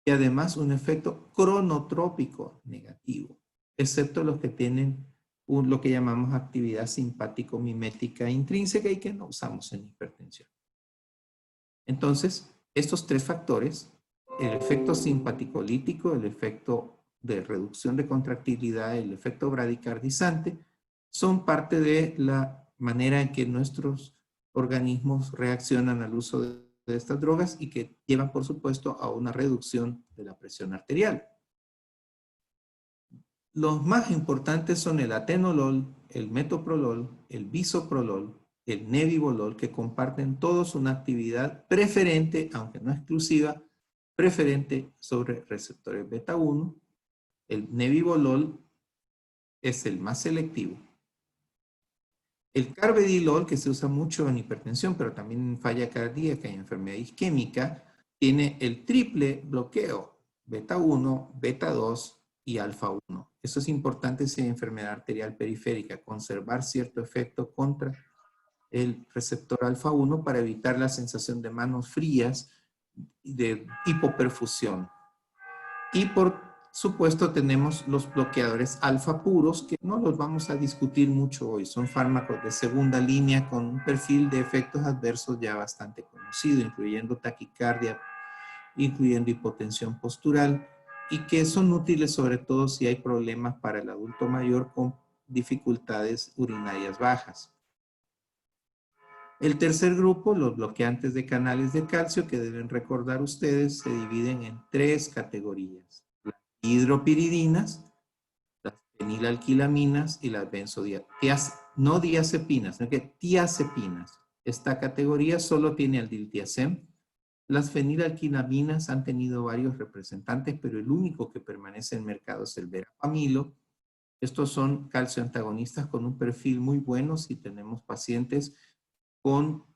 y además un efecto cronotrópico negativo, excepto los que tienen lo que llamamos actividad simpático-mimética intrínseca y que no usamos en hipertensión. Entonces, estos 3 factores, el efecto simpaticolítico, el efecto de reducción de contractilidad, el efecto bradicardizante, son parte de la manera en que nuestros organismos reaccionan al uso de estas drogas y que llevan, por supuesto, a una reducción de la presión arterial. Los más importantes son el atenolol, el metoprolol, el bisoprolol, el nebivolol, que comparten todos una actividad preferente, aunque no exclusiva, preferente sobre receptores beta 1. El nebivolol es el más selectivo. El carvedilol, que se usa mucho en hipertensión, pero también en falla cardíaca y enfermedad isquémica, tiene el triple bloqueo, beta 1, beta 2 y alfa 1. Eso es importante si hay enfermedad arterial periférica, conservar cierto efecto contra el receptor alfa 1 para evitar la sensación de manos frías y de hipoperfusión. Y por supuesto tenemos los bloqueadores alfa puros, que no los vamos a discutir mucho hoy. Son fármacos de segunda línea con un perfil de efectos adversos ya bastante conocido, incluyendo taquicardia, incluyendo hipotensión postural, y que son útiles sobre todo si hay problemas para el adulto mayor con dificultades urinarias bajas. El tercer grupo, los bloqueantes de canales de calcio, que deben recordar ustedes, se dividen en 3 categorías: las hidropiridinas, las fenilalquilaminas y las benzodiazepinas, no diazepinas, sino que tiazepinas. Esta categoría solo tiene al diltiazem. Las fenilalquilaminas han tenido varios representantes, pero el único que permanece en el mercado es el verapamilo. Estos son calcioantagonistas con un perfil muy bueno si tenemos pacientes con,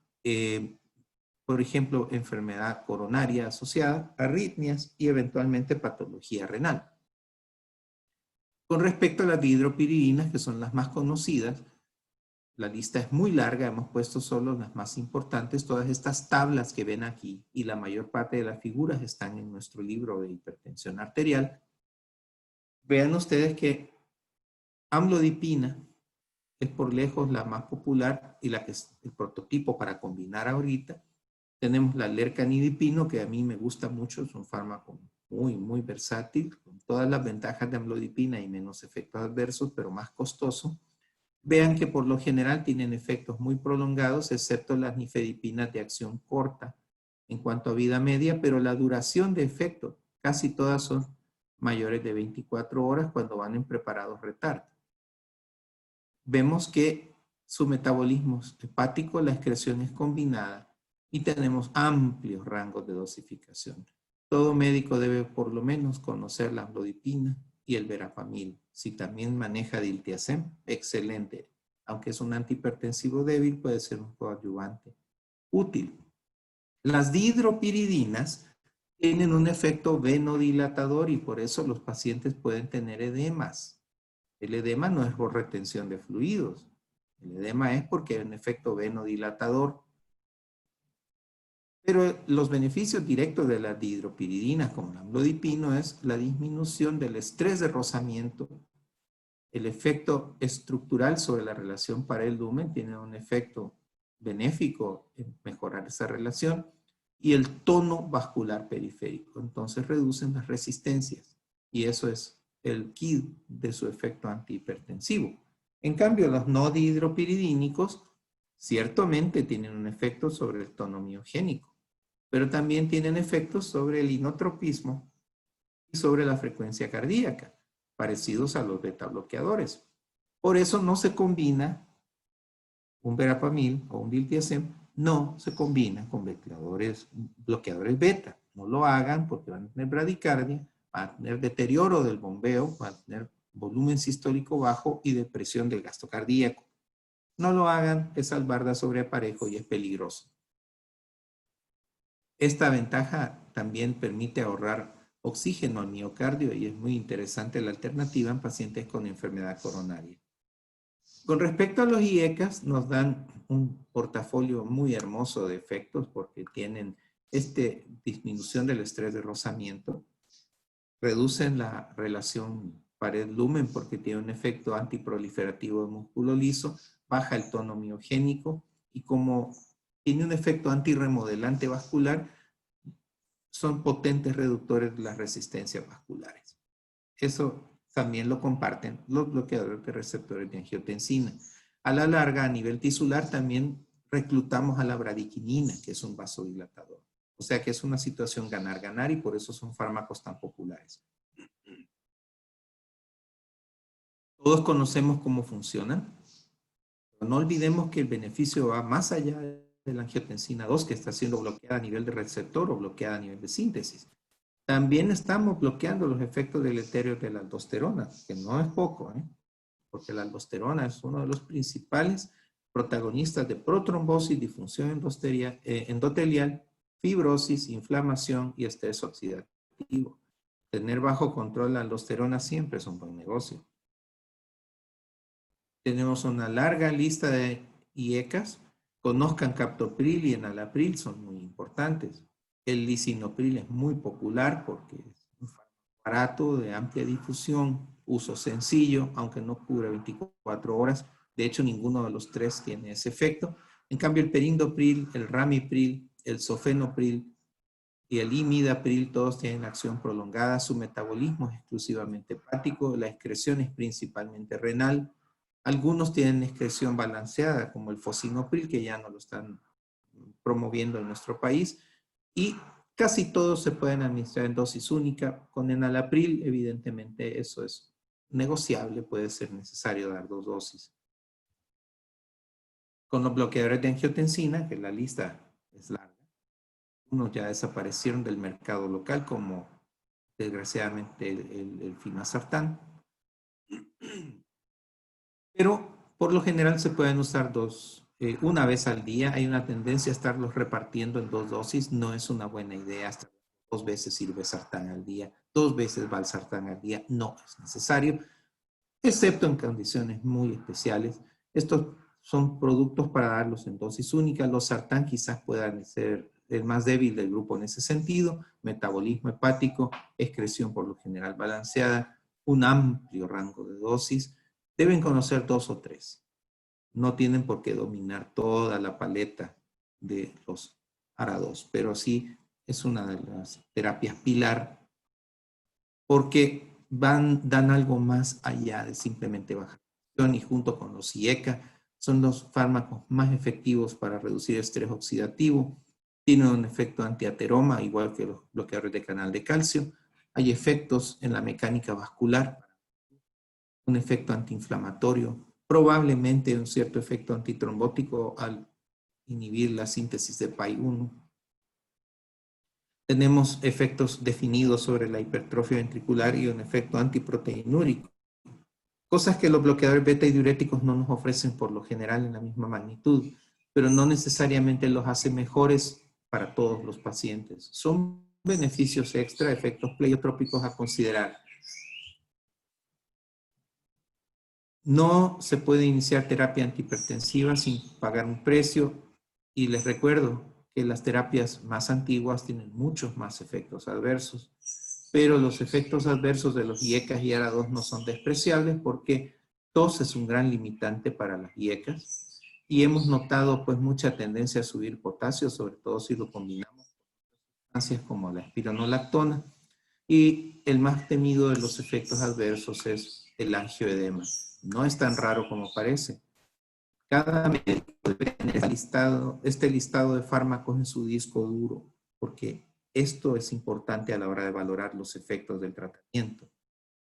por ejemplo, enfermedad coronaria asociada, arritmias y eventualmente patología renal. Con respecto a las dihidropiridinas, que son las más conocidas, la lista es muy larga, hemos puesto solo las más importantes. Todas estas tablas que ven aquí y la mayor parte de las figuras están en nuestro libro de hipertensión arterial. Vean ustedes que amlodipina es por lejos la más popular y la que es el prototipo para combinar ahorita. Tenemos la lercanidipino, que a mí me gusta mucho, es un fármaco muy versátil, con todas las ventajas de amlodipina y menos efectos adversos, pero más costoso. Vean que por lo general tienen efectos muy prolongados, excepto las nifedipinas de acción corta en cuanto a vida media, pero la duración de efecto, casi todas son mayores de 24 horas cuando van en preparados retardo. Vemos que su metabolismo hepático, la excreción es combinada y tenemos amplios rangos de dosificación. Todo médico debe por lo menos conocer la amlodipina y el verapamil. Si también maneja diltiazem, excelente. Aunque es un antihipertensivo débil, puede ser un coadyuvante útil. Las dihidropiridinas tienen un efecto venodilatador y por eso los pacientes pueden tener edemas. El edema no es por retención de fluidos. El edema es porque hay un efecto venodilatador. Pero los beneficios directos de las dihidropiridinas, como la amlodipino, es la disminución del estrés de rozamiento, el efecto estructural sobre la relación pared-lumen, tiene un efecto benéfico en mejorar esa relación, y el tono vascular periférico. Entonces reducen las resistencias, y eso es el kit de su efecto antihipertensivo. En cambio, los no dihidropiridínicos ciertamente tienen un efecto sobre el tono miogénico, pero también tienen efectos sobre el inotropismo y sobre la frecuencia cardíaca, parecidos a los beta bloqueadores. Por eso no se combina un verapamil o un diltiazem, no se combina con bloqueadores beta. No lo hagan porque van a tener bradicardia, van a tener deterioro del bombeo, van a tener volumen sistólico bajo y depresión del gasto cardíaco. No lo hagan, es albarda sobre aparejo y es peligroso. Esta ventaja también permite ahorrar oxígeno al miocardio y es muy interesante la alternativa en pacientes con enfermedad coronaria. Con respecto a los IECAS, nos dan un portafolio muy hermoso de efectos porque tienen disminución del estrés de rozamiento, reducen la relación pared-lumen porque tiene un efecto antiproliferativo de músculo liso, baja el tono miogénico y como tiene un efecto antirremodelante vascular, son potentes reductores de las resistencias vasculares. Eso también lo comparten los bloqueadores de receptores de angiotensina. A la larga, a nivel tisular, también reclutamos a la bradiquinina, que es un vasodilatador. O sea que es una situación ganar-ganar y por eso son fármacos tan populares. Todos conocemos cómo funcionan. Pero no olvidemos que el beneficio va más allá de la angiotensina 2, que está siendo bloqueada a nivel de receptor o bloqueada a nivel de síntesis. También estamos bloqueando los efectos deleterios de la aldosterona, que no es poco, porque la aldosterona es uno de los principales protagonistas de protrombosis, disfunción endotelial, fibrosis, inflamación y estrés oxidativo. Tener bajo control la aldosterona siempre es un buen negocio. Tenemos una larga lista de IECAs. Conozcan captopril y enalapril, son muy importantes. El lisinopril es muy popular porque es un aparato de amplia difusión, uso sencillo, aunque no cubre 24 horas. De hecho, ninguno de los tres tiene ese efecto. En cambio, el perindopril, el ramipril, el sofenopril y el imidapril, todos tienen acción prolongada. Su metabolismo es exclusivamente hepático, la excreción es principalmente renal. Algunos tienen excreción balanceada, como el fosinopril, que ya no lo están promoviendo en nuestro país. Y casi todos se pueden administrar en dosis única. Con enalapril, evidentemente, eso es negociable, puede ser necesario dar 2 dosis. Con los bloqueadores de angiotensina, que la lista es larga, unos ya desaparecieron del mercado local, como desgraciadamente el finasartán. Pero por lo general se pueden usar una vez al día. Hay una tendencia a estarlos repartiendo en 2 dosis. No es una buena idea. Hasta 2 veces irbesartán al día, 2 veces valsartán al día. No es necesario, excepto en condiciones muy especiales. Estos son productos para darlos en dosis única. Los sartán quizás puedan ser el más débil del grupo en ese sentido. Metabolismo hepático, excreción por lo general balanceada, un amplio rango de dosis. Deben conocer 2 o 3. No tienen por qué dominar toda la paleta de los ARA2, pero sí es una de las terapias pilar porque dan algo más allá de simplemente bajar presión, y junto con los IECA son los fármacos más efectivos para reducir estrés oxidativo. Tienen un efecto antiateroma, igual que los bloqueadores de canal de calcio. Hay efectos en la mecánica vascular, un efecto antiinflamatorio, probablemente un cierto efecto antitrombótico al inhibir la síntesis de PAI-1. Tenemos efectos definidos sobre la hipertrofia ventricular y un efecto antiproteinúrico. Cosas que los bloqueadores beta y diuréticos no nos ofrecen por lo general en la misma magnitud, pero no necesariamente los hace mejores para todos los pacientes. Son beneficios extra, efectos pleiotrópicos a considerar. No se puede iniciar terapia antihipertensiva sin pagar un precio, y les recuerdo que las terapias más antiguas tienen muchos más efectos adversos, pero los efectos adversos de los IECAs y ARA2 no son despreciables porque tos es un gran limitante para las IECAs y hemos notado pues mucha tendencia a subir potasio, sobre todo si lo combinamos con sustancias como la espironolactona, y el más temido de los efectos adversos es el angioedema. No es tan raro como parece. Cada médico debe tener este listado de fármacos en su disco duro, porque esto es importante a la hora de valorar los efectos del tratamiento.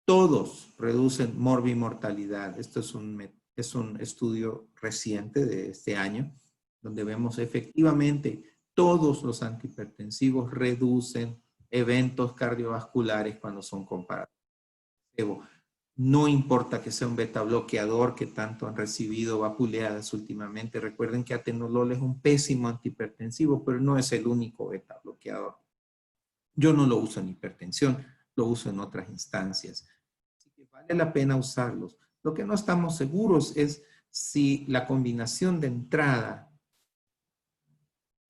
Todos reducen morbimortalidad. Esto es un estudio reciente de este año, donde vemos efectivamente todos los antihipertensivos reducen eventos cardiovasculares cuando son comparados. No importa que sea un beta bloqueador que tanto han recibido vapuleadas últimamente. Recuerden que atenolol es un pésimo antihipertensivo, pero no es el único beta bloqueador. Yo no lo uso en hipertensión, lo uso en otras instancias. Así que vale la pena usarlos. Lo que no estamos seguros es si la combinación de entrada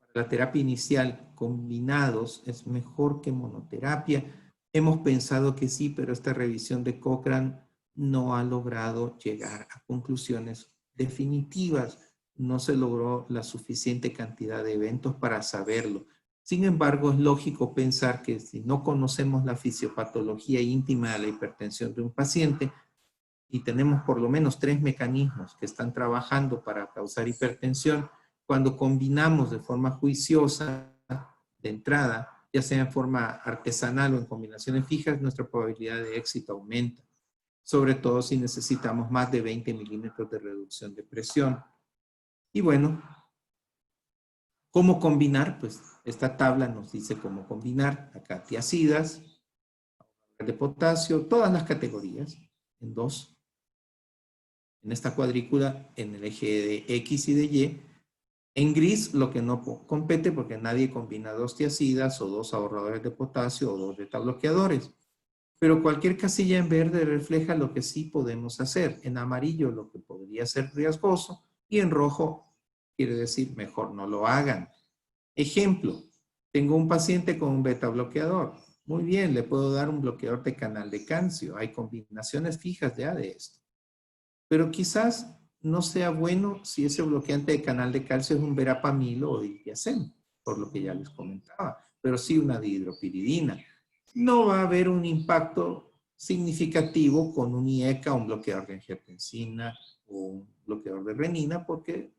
para la terapia inicial combinados es mejor que monoterapia. Hemos pensado que sí, pero esta revisión de Cochrane no ha logrado llegar a conclusiones definitivas. No se logró la suficiente cantidad de eventos para saberlo. Sin embargo, es lógico pensar que si no conocemos la fisiopatología íntima de la hipertensión de un paciente y tenemos por lo menos 3 mecanismos que están trabajando para causar hipertensión, cuando combinamos de forma juiciosa de entrada, ya sea en forma artesanal o en combinaciones fijas, nuestra probabilidad de éxito aumenta. Sobre todo si necesitamos más de 20 milímetros de reducción de presión. Y bueno, ¿cómo combinar? Pues esta tabla nos dice cómo combinar. Acá tiacidas, de potasio, todas las categorías, en 2. En esta cuadrícula, en el eje de X y de Y. En gris, lo que no compete, porque nadie combina 2 tiacidas o 2 ahorradores de potasio o 2 beta bloqueadores. Pero cualquier casilla en verde refleja lo que sí podemos hacer. En amarillo, lo que podría ser riesgoso. Y en rojo, quiere decir mejor no lo hagan. Ejemplo, tengo un paciente con un beta bloqueador. Muy bien, le puedo dar un bloqueador de canal de calcio. Hay combinaciones fijas ya de esto. Pero quizás no sea bueno si ese bloqueante de canal de calcio es un verapamil o diltiazem, por lo que ya les comentaba, pero sí una dihidropiridina. No va a haber un impacto significativo con un IECA, un bloqueador de angiotensina o un bloqueador de renina, porque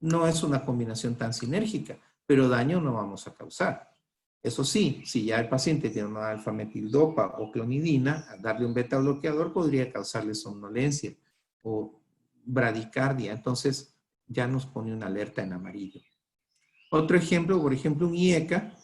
no es una combinación tan sinérgica, pero daño no vamos a causar. Eso sí, si ya el paciente tiene una alfa-metildopa o clonidina, darle un beta bloqueador podría causarle somnolencia o bradicardia, entonces ya nos pone una alerta en amarillo. Otro ejemplo, por ejemplo, un IECA,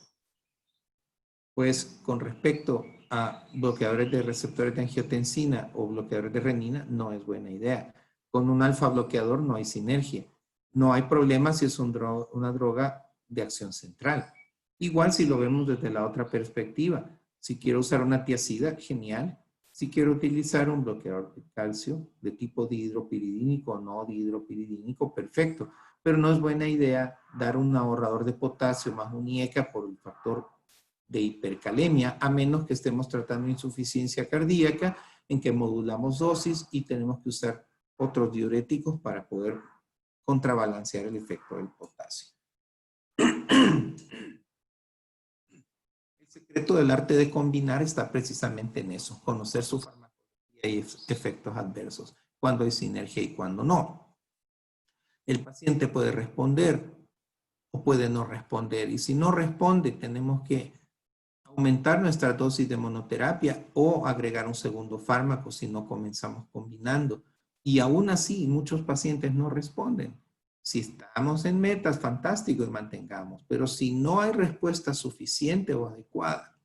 pues con respecto a bloqueadores de receptores de angiotensina o bloqueadores de renina, no es buena idea. Con un alfa bloqueador no hay sinergia. No hay problema si es una droga de acción central. Igual si lo vemos desde la otra perspectiva. Si quiero usar una tiacida, genial. Si quiero utilizar un bloqueador de calcio de tipo dihidropiridínico o no dihidropiridínico, perfecto. Pero no es buena idea dar un ahorrador de potasio más un IECA por el factor de hipercalemia, a menos que estemos tratando insuficiencia cardíaca, en que modulamos dosis y tenemos que usar otros diuréticos para poder contrabalancear el efecto del potasio. El secreto del arte de combinar está precisamente en eso, conocer su farmacología y efectos adversos, cuando hay sinergia y cuando no. El paciente puede responder o puede no responder, y si no responde, tenemos que aumentar nuestra dosis de monoterapia o agregar un segundo fármaco si no comenzamos combinando. Y aún así, muchos pacientes no responden. Si estamos en metas, fantástico y mantengamos. Pero si no hay respuesta suficiente o adecuada,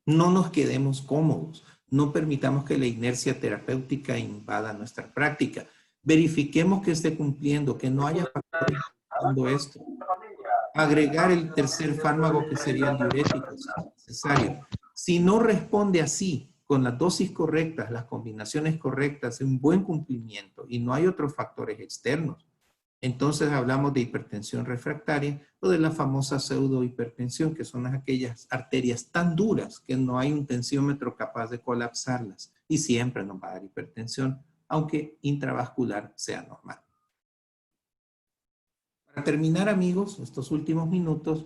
no nos quedemos cómodos. No permitamos que la inercia terapéutica invada nuestra práctica. Verifiquemos que esté cumpliendo, que no haya factores afectando esto. Agregar el tercer fármaco que sería el diurético si es necesario. Si no responde así, con las dosis correctas, las combinaciones correctas, un buen cumplimiento y no hay otros factores externos, entonces hablamos de hipertensión refractaria o de la famosa pseudohipertensión, que son aquellas arterias tan duras que no hay un tensiómetro capaz de colapsarlas y siempre nos va a dar hipertensión, aunque intravascular sea normal. Para terminar, amigos, estos últimos minutos,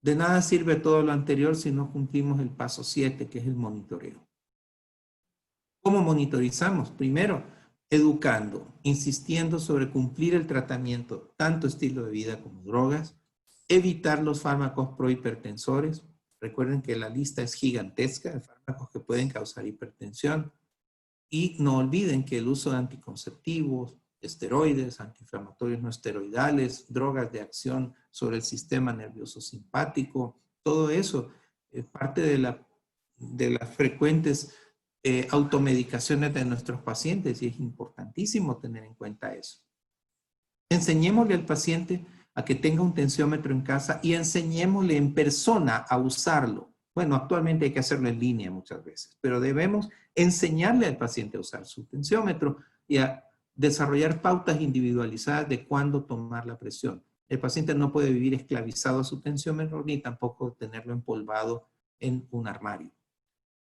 de nada sirve todo lo anterior si no cumplimos el paso 7, que es el monitoreo. ¿Cómo monitorizamos? Primero, educando, insistiendo sobre cumplir el tratamiento, tanto estilo de vida como drogas, evitar los fármacos prohipertensores. Recuerden que la lista es gigantesca de fármacos que pueden causar hipertensión. Y no olviden que el uso de anticonceptivos, esteroides, antiinflamatorios no esteroidales, drogas de acción sobre el sistema nervioso simpático, todo eso es parte de las frecuentes automedicaciones de nuestros pacientes y es importantísimo tener en cuenta eso. Enseñémosle al paciente a que tenga un tensiómetro en casa y enseñémosle en persona a usarlo. Bueno, actualmente hay que hacerlo en línea muchas veces, pero debemos enseñarle al paciente a usar su tensiómetro y a desarrollar pautas individualizadas de cuándo tomar la presión. El paciente no puede vivir esclavizado a su tensiómetro ni tampoco tenerlo empolvado en un armario.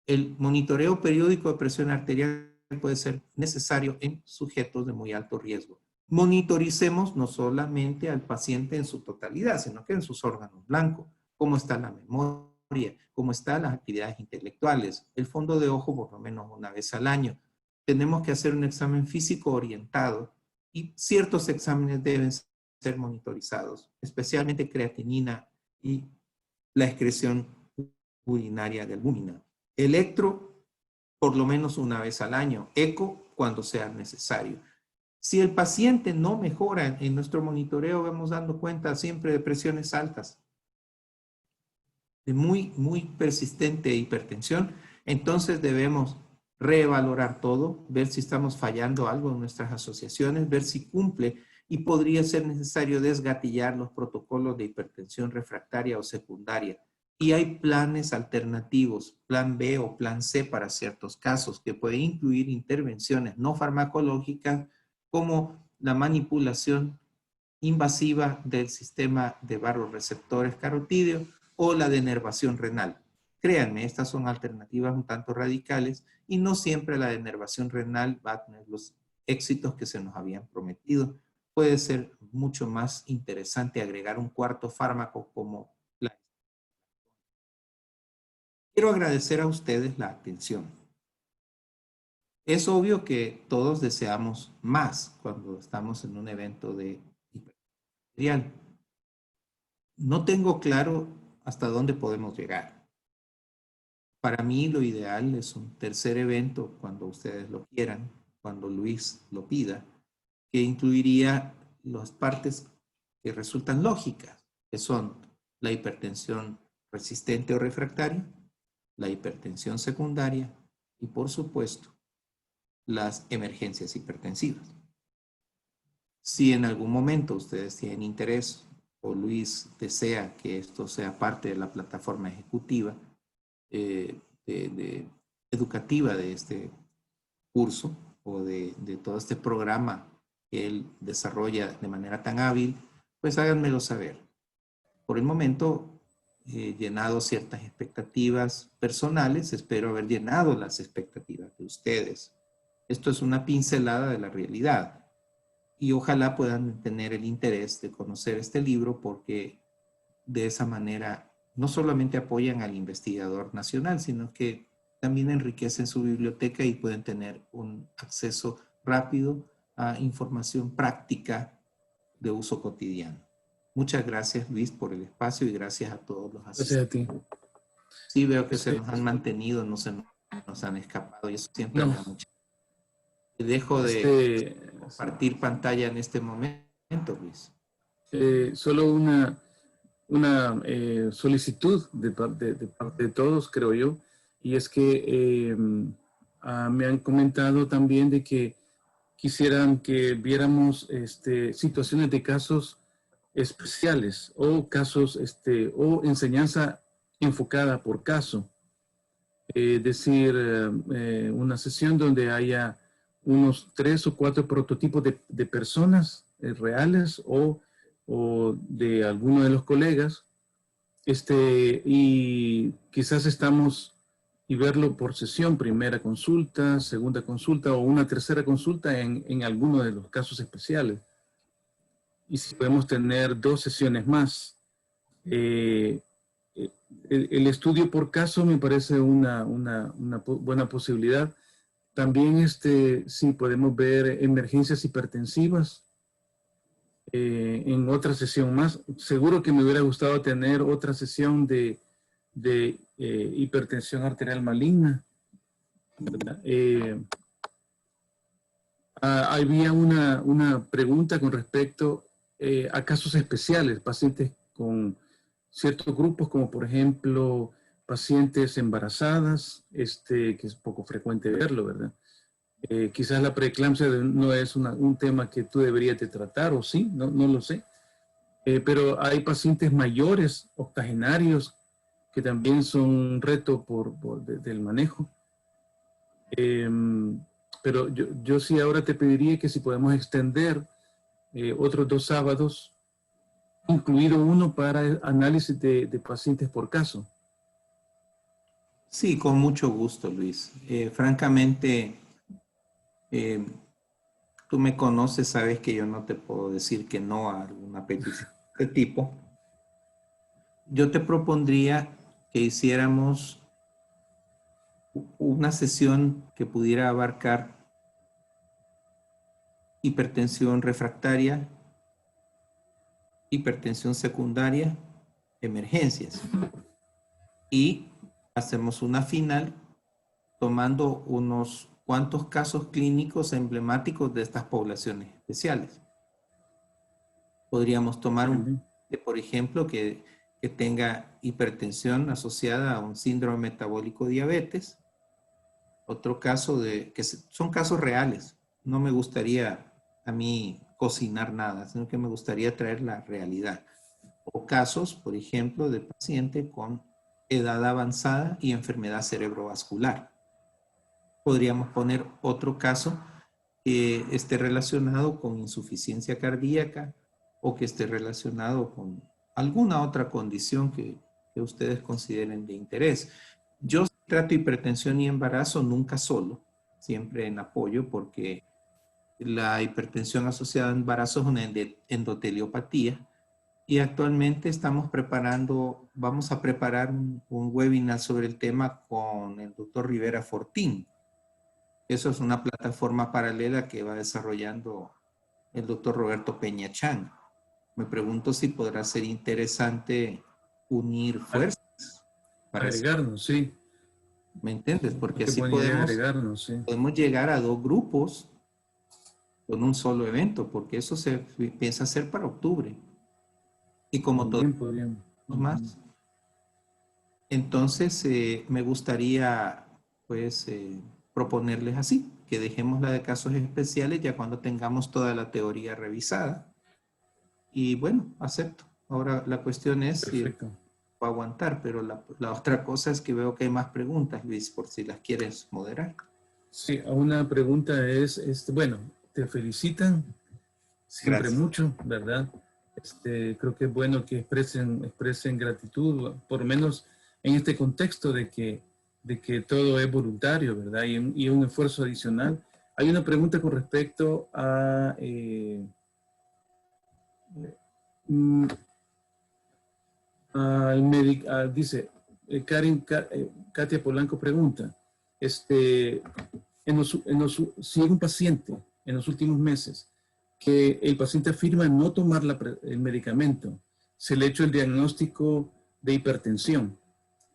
El monitoreo periódico de presión arterial puede ser necesario en sujetos de muy alto riesgo. Monitoricemos no solamente al paciente en su totalidad, sino que en sus órganos blancos. cómo está la memoria, cómo están las actividades intelectuales. El fondo de ojo por lo menos una vez al año. Tenemos que hacer un examen físico orientado y ciertos exámenes deben ser monitorizados, especialmente creatinina y la excreción urinaria de albúmina. Electro, por lo menos una vez al año. Eco, cuando sea necesario. Si el paciente no mejora en nuestro monitoreo, vamos dando cuenta siempre de presiones altas, de muy persistente hipertensión, entonces debemos revalorar todo, ver si estamos fallando algo en nuestras asociaciones, ver si cumple y podría ser necesario desgatillar los protocolos de hipertensión refractaria o secundaria. Y hay planes alternativos, plan B o plan C para ciertos casos, que pueden incluir intervenciones no farmacológicas como la manipulación invasiva del sistema de vasoreceptores carotídeos o la denervación renal. Créanme, estas son alternativas un tanto radicales y no siempre la denervación renal va a tener los éxitos que se nos habían prometido. Puede ser mucho más interesante agregar un cuarto fármaco como la... Quiero agradecer a ustedes la atención. Es obvio que todos deseamos más cuando estamos en un evento de hipertensión. No tengo claro hasta dónde podemos llegar. Para mí lo ideal es un tercer evento cuando ustedes lo quieran, cuando Luis lo pida, que incluiría las partes que resultan lógicas, que son la hipertensión resistente o refractaria, la hipertensión secundaria y, por supuesto, las emergencias hipertensivas. Si en algún momento ustedes tienen interés o Luis desea que esto sea parte de la plataforma ejecutiva educativa de este curso o de todo este programa que él desarrolla de manera tan hábil, pues háganmelo saber. Por el momento, llenado ciertas expectativas personales, espero haber llenado las expectativas de ustedes. Esto es una pincelada de la realidad. Y ojalá puedan tener el interés de conocer este libro porque de esa manera no solamente apoyan al investigador nacional, sino que también enriquecen su biblioteca y pueden tener un acceso rápido a información práctica de uso cotidiano. Muchas gracias, Luis, por el espacio y gracias a todos los Gracias a asistentes. ti. Sí, veo que se nos han mantenido, no se nos han escapado y eso siempre me No, da mucha. Dejo de sí, compartir pantalla en este momento, Luis. solo una solicitud de parte de todos, creo yo, y es que me han comentado también de que quisieran que viéramos situaciones de casos especiales o casos o enseñanza enfocada por caso. Es decir, una sesión donde haya unos 3 o 4 prototipos de personas reales o de alguno de los colegas, y quizás y verlo por sesión, primera consulta, segunda consulta o una tercera consulta en alguno de los casos especiales. Y si podemos tener 2 sesiones más. El estudio por caso me parece una buena posibilidad. También sí podemos ver emergencias hipertensivas en otra sesión más. Seguro que me hubiera gustado tener otra sesión de hipertensión arterial maligna. Había una pregunta con respecto a casos especiales, pacientes con ciertos grupos, como por ejemplo pacientes embarazadas, que es poco frecuente verlo, ¿verdad? Quizás la preeclampsia no es un tema que tú deberías de tratar, o sí, no lo sé. Pero hay pacientes mayores, octogenarios, que también son un reto del manejo. Pero yo sí ahora te pediría que si podemos extender otros 2 sábados, incluido uno para análisis de pacientes por caso. Sí, con mucho gusto, Luis. Francamente, tú me conoces, sabes que yo no te puedo decir que no a alguna petición de este tipo. yo te propondría que hiciéramos una sesión que pudiera abarcar hipertensión refractaria, hipertensión secundaria, emergencias. Y hacemos una final tomando unos cuantos casos clínicos emblemáticos de estas poblaciones especiales. Podríamos tomar un, por ejemplo, que tenga hipertensión asociada a un síndrome metabólico diabetes. Otro caso son casos reales. No me gustaría a mí cocinar nada, sino que me gustaría traer la realidad. O casos, por ejemplo, de paciente con edad avanzada y enfermedad cerebrovascular. Podríamos poner otro caso que esté relacionado con insuficiencia cardíaca o que esté relacionado con alguna otra condición que ustedes consideren de interés. Yo trato hipertensión y embarazo nunca solo, siempre en apoyo, porque la hipertensión asociada a embarazo es una endoteliopatía y actualmente vamos a preparar un webinar sobre el tema con el doctor Rivera Fortín. Eso es una plataforma paralela que va desarrollando el doctor Roberto Peña Chan. Me pregunto si podrá ser interesante unir fuerzas. Para agregarnos, sí. ¿Me entiendes? Porque así podemos llegar a 2 grupos con un solo evento, porque eso se piensa hacer para octubre. Y como todos más. Entonces, me gustaría, pues, proponerles así, que dejemos la de casos especiales ya cuando tengamos toda la teoría revisada. Y bueno, acepto. Ahora la cuestión es si va a aguantar, pero la otra cosa es que veo que hay más preguntas, Luis, por si las quieres moderar. Sí, una pregunta es, bueno, te felicitan siempre mucho, ¿verdad? Creo que es bueno que expresen gratitud, por lo menos en este contexto de que todo es voluntario, ¿verdad? Y un esfuerzo adicional. Hay una pregunta con respecto a... dice, Katia Polanco pregunta, si hay un paciente en los últimos meses que el paciente afirma no tomar el medicamento, se le ha hecho el diagnóstico de hipertensión,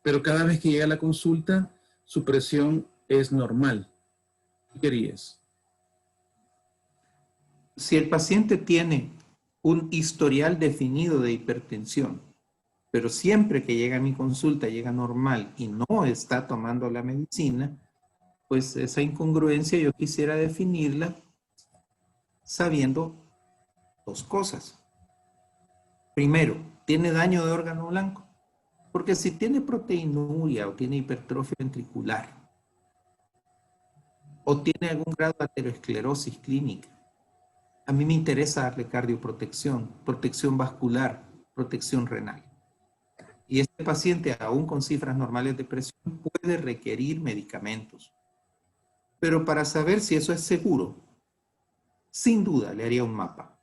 pero cada vez que llega a la consulta, su presión es normal. ¿Qué querías? Si el paciente tiene un historial definido de hipertensión, pero siempre que llega a mi consulta llega normal y no está tomando la medicina, pues esa incongruencia yo quisiera definirla sabiendo 2 cosas. Primero, ¿tiene daño de órgano blanco? Porque si tiene proteinuria o tiene hipertrofia ventricular o tiene algún grado de aterosclerosis clínica, a mí me interesa darle cardioprotección, protección vascular, protección renal. Y este paciente, aún con cifras normales de presión, puede requerir medicamentos. Pero para saber si eso es seguro, sin duda le haría un mapa.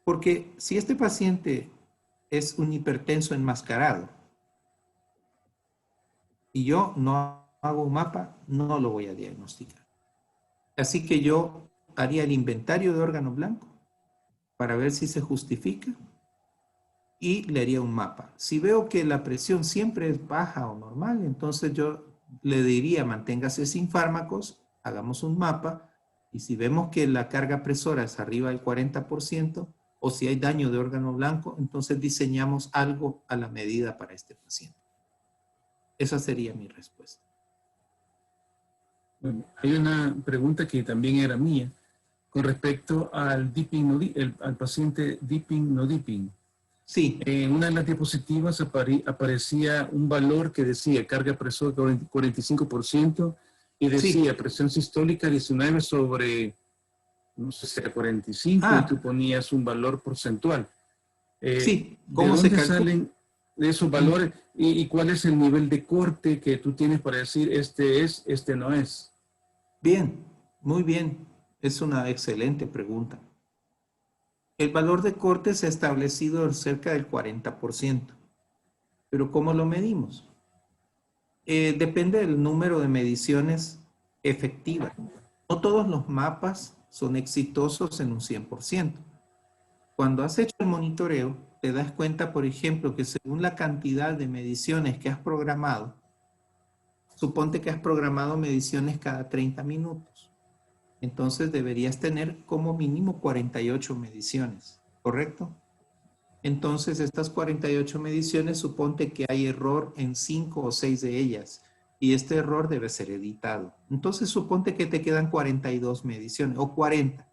Porque si este paciente es un hipertenso enmascarado y yo no hago un mapa, no lo voy a diagnosticar. Así que yo haría el inventario de órgano blanco para ver si se justifica y le haría un mapa. Si veo que la presión siempre es baja o normal, entonces yo le diría manténgase sin fármacos, hagamos un mapa y si vemos que la carga presora es arriba del 40% o si hay daño de órgano blanco, entonces diseñamos algo a la medida para este paciente. Esa sería mi respuesta. Bueno, hay una pregunta que también era mía con respecto al dipping, al paciente dipping no dipping. Sí. En una de las diapositivas aparecía un valor que decía carga presor 45% y decía presión sistólica 19 sobre, no sé si era 45 y tú ponías un valor porcentual. Sí. ¿De dónde salen esos valores y cuál es el nivel de corte que tú tienes para decir este es, este no es? Bien, muy bien. Es una excelente pregunta. El valor de corte se ha establecido cerca del 40%. Pero ¿cómo lo medimos? Depende del número de mediciones efectivas. No todos los mapas son exitosos en un 100%. Cuando has hecho el monitoreo, te das cuenta, por ejemplo, que según la cantidad de mediciones que has programado, suponte que has programado mediciones cada 30 minutos. Entonces deberías tener como mínimo 48 mediciones, ¿correcto? Entonces estas 48 mediciones, suponte que hay error en 5 o 6 de ellas y este error debe ser editado. Entonces suponte que te quedan 42 mediciones o 40.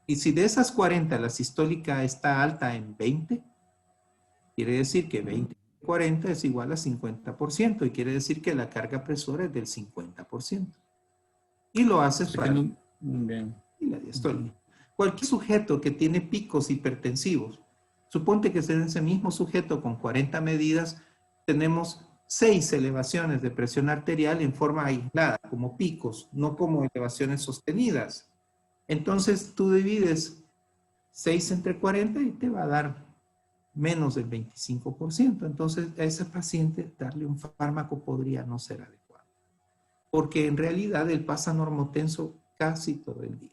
Y si de esas 40 la sistólica está alta en 20, quiere decir que 20 y 40 es igual a 50% y quiere decir que la carga presora es del 50%. Y lo haces Así que para no, bien. la diastólica. Cualquier sujeto que tiene picos hipertensivos, suponte que en ese mismo sujeto con 40 medidas tenemos 6 elevaciones de presión arterial en forma aislada, como picos, no como elevaciones sostenidas. Entonces tú divides 6 entre 40 y te va a dar menos del 25%. Entonces a ese paciente darle un fármaco podría no ser adecuado. Porque en realidad él pasa normotenso casi todo el día.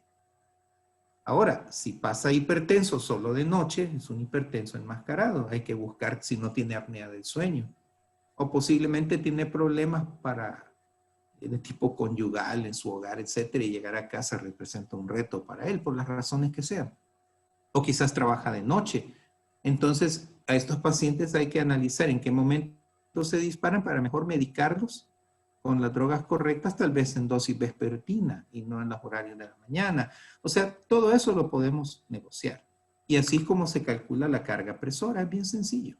Ahora, si pasa hipertenso solo de noche, es un hipertenso enmascarado. Hay que buscar si no tiene apnea del sueño. O posiblemente tiene problemas de tipo conyugal en su hogar, etcétera, y llegar a casa representa un reto para él, por las razones que sean. O quizás trabaja de noche. Entonces, a estos pacientes hay que analizar en qué momento se disparan para mejor medicarlos con las drogas correctas, tal vez en dosis vespertina y no en los horarios de la mañana. O sea, todo eso lo podemos negociar. Y así es como se calcula la carga presora, es bien sencillo.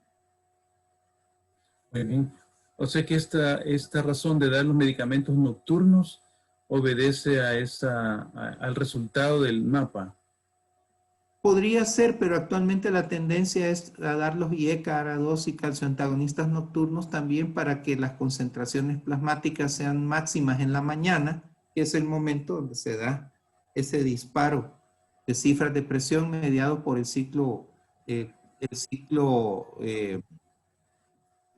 Muy bien. O sea que esta razón de dar los medicamentos nocturnos obedece al resultado del mapa. Podría ser, pero actualmente la tendencia es a dar los IECA, ARA2 y calcioantagonistas nocturnos también para que las concentraciones plasmáticas sean máximas en la mañana, que es el momento donde se da ese disparo de cifras de presión mediado por el ciclo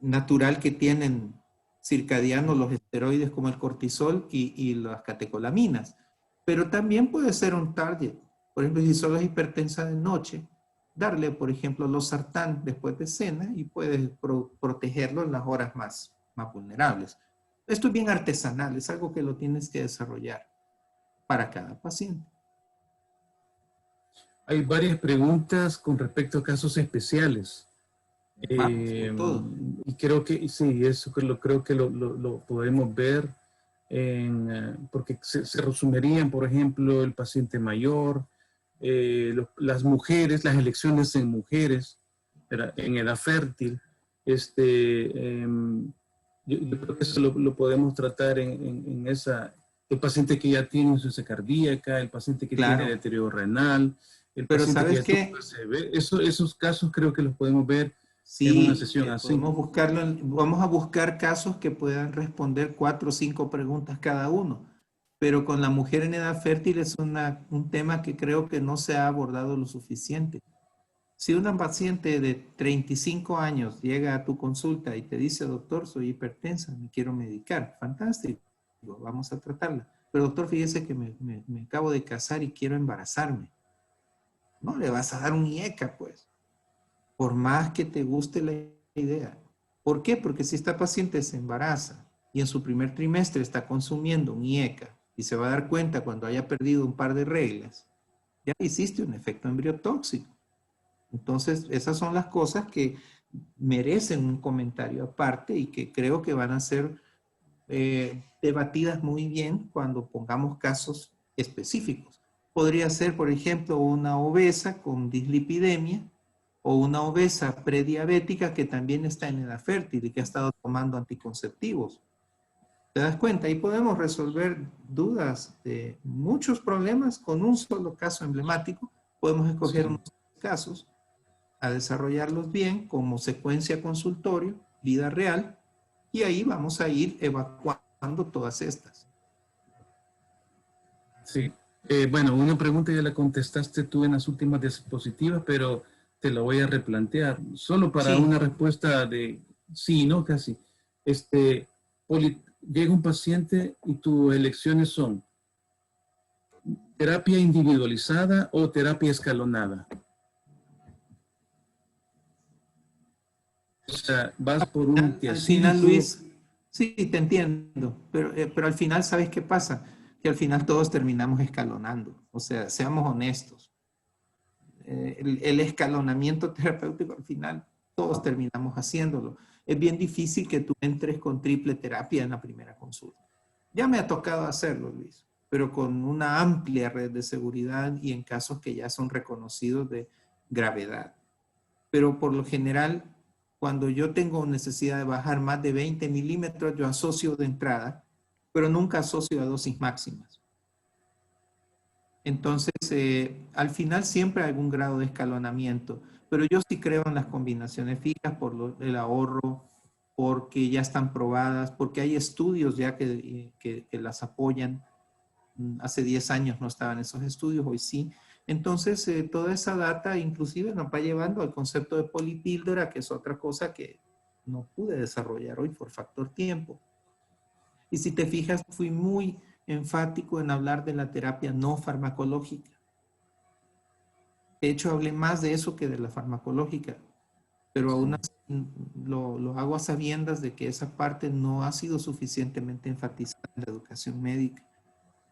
natural que tienen circadianos los esteroides como el cortisol y las catecolaminas. Pero también puede ser un target. Por ejemplo, si solo es hipertensa de noche, darle, por ejemplo, losartán después de cena y puedes protegerlo en las horas más vulnerables. Esto es bien artesanal, es algo que lo tienes que desarrollar para cada paciente. Hay varias preguntas con respecto a casos especiales. Todo. Y creo que sí, eso creo que lo podemos ver porque se resumirían, por ejemplo, el paciente mayor, las mujeres, las elecciones en mujeres, en edad fértil. Yo creo que eso lo podemos tratar en el paciente que ya tiene insuficiencia cardíaca, el paciente que tiene Claro. deterioro renal, el Pero paciente que ¿sabes ya tuvo qué? ACV. Esos casos creo que los podemos ver en una Sí, sesión así. podemos buscarlo. Vamos a buscar casos que puedan responder 4 o 5 preguntas cada uno. Pero con la mujer en edad fértil es un tema que creo que no se ha abordado lo suficiente. Si una paciente de 35 años llega a tu consulta y te dice, doctor, soy hipertensa, me quiero medicar, fantástico, vamos a tratarla. Pero doctor, fíjese que me acabo de casar y quiero embarazarme. No le vas a dar un IECA, pues, por más que te guste la idea. ¿Por qué? Porque si esta paciente se embaraza y en su primer trimestre está consumiendo un IECA y se va a dar cuenta cuando haya perdido un par de reglas, ya hiciste un efecto embriotóxico. Entonces, esas son las cosas que merecen un comentario aparte y que creo que van a ser debatidas muy bien cuando pongamos casos específicos. Podría ser, por ejemplo, una obesa con dislipidemia o una obesa prediabética que también está en edad fértil y que ha estado tomando anticonceptivos. ¿Te das cuenta? Ahí podemos resolver dudas de muchos problemas con un solo caso emblemático. Podemos escoger Sí. unos casos a desarrollarlos bien como secuencia consultorio, vida real, y ahí vamos a ir evacuando todas estas. Sí. Bueno, una pregunta ya la contestaste tú en las últimas diapositivas, pero te la voy a replantear. Solo para Sí, una respuesta de sí, no, casi. Este, llega un paciente y tus elecciones son terapia individualizada o terapia escalonada. O sea, vas por un al final, tiacídico. Luis, sí, te entiendo, pero al final, ¿sabes qué pasa? Que al final todos terminamos escalonando. O sea, seamos honestos. El escalonamiento terapéutico al final todos terminamos haciéndolo. Es bien difícil que tú entres con triple terapia en la primera consulta. Ya me ha tocado hacerlo, Luis, pero con una amplia red de seguridad y en casos que ya son reconocidos de gravedad. Pero por lo general, cuando yo tengo necesidad de bajar más de 20 milímetros, yo asocio de entrada, pero nunca asocio a dosis máximas. Entonces, al final siempre hay algún grado de escalonamiento, pero yo sí creo en las combinaciones fijas por el ahorro, porque ya están probadas, porque hay estudios ya que las apoyan. Hace 10 años no estaban esos estudios, hoy sí. Entonces, toda esa data inclusive nos va llevando al concepto de polipíldora, que es otra cosa que no pude desarrollar hoy por factor tiempo. Y si te fijas, fui muy enfático en hablar de la terapia no farmacológica. De hecho, hablé más de eso que de la farmacológica, pero aún así lo hago a sabiendas de que esa parte no ha sido suficientemente enfatizada en la educación médica.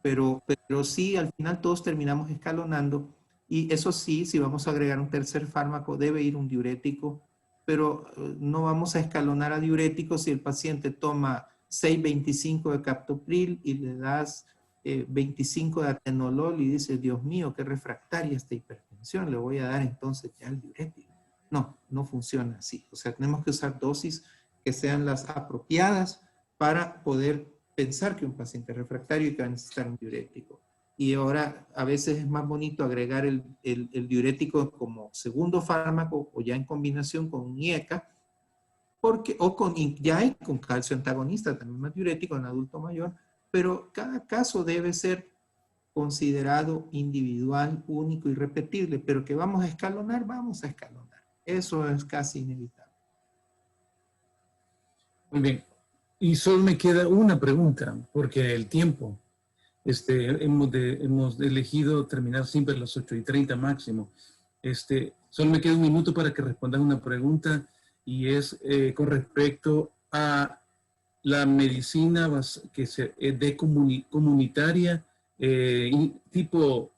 Pero sí, al final todos terminamos escalonando y eso sí, si vamos a agregar un tercer fármaco, debe ir un diurético, pero no vamos a escalonar a diuréticos si el paciente toma 6,25 de captopril y le das 25 de atenolol y dice, Dios mío, qué refractaria esta hipertensión, le voy a dar entonces ya el diurético. No, no funciona así. O sea, tenemos que usar dosis que sean las apropiadas para poder pensar que un paciente es refractario y que va a necesitar un diurético. Y ahora a veces es más bonito agregar el diurético como segundo fármaco o ya en combinación con un IECA, porque, o con, ya hay con calcio antagonista, también más diurético en adulto mayor, pero cada caso debe ser considerado individual, único y repetible, pero que vamos a escalonar, vamos a escalonar. Eso es casi inevitable. Muy bien. Y solo me queda una pregunta, porque el tiempo. Hemos elegido terminar siempre a las 8:30 máximo. Solo me queda un minuto para que respondas una pregunta y es con respecto a la medicina que se de comunitaria, tipo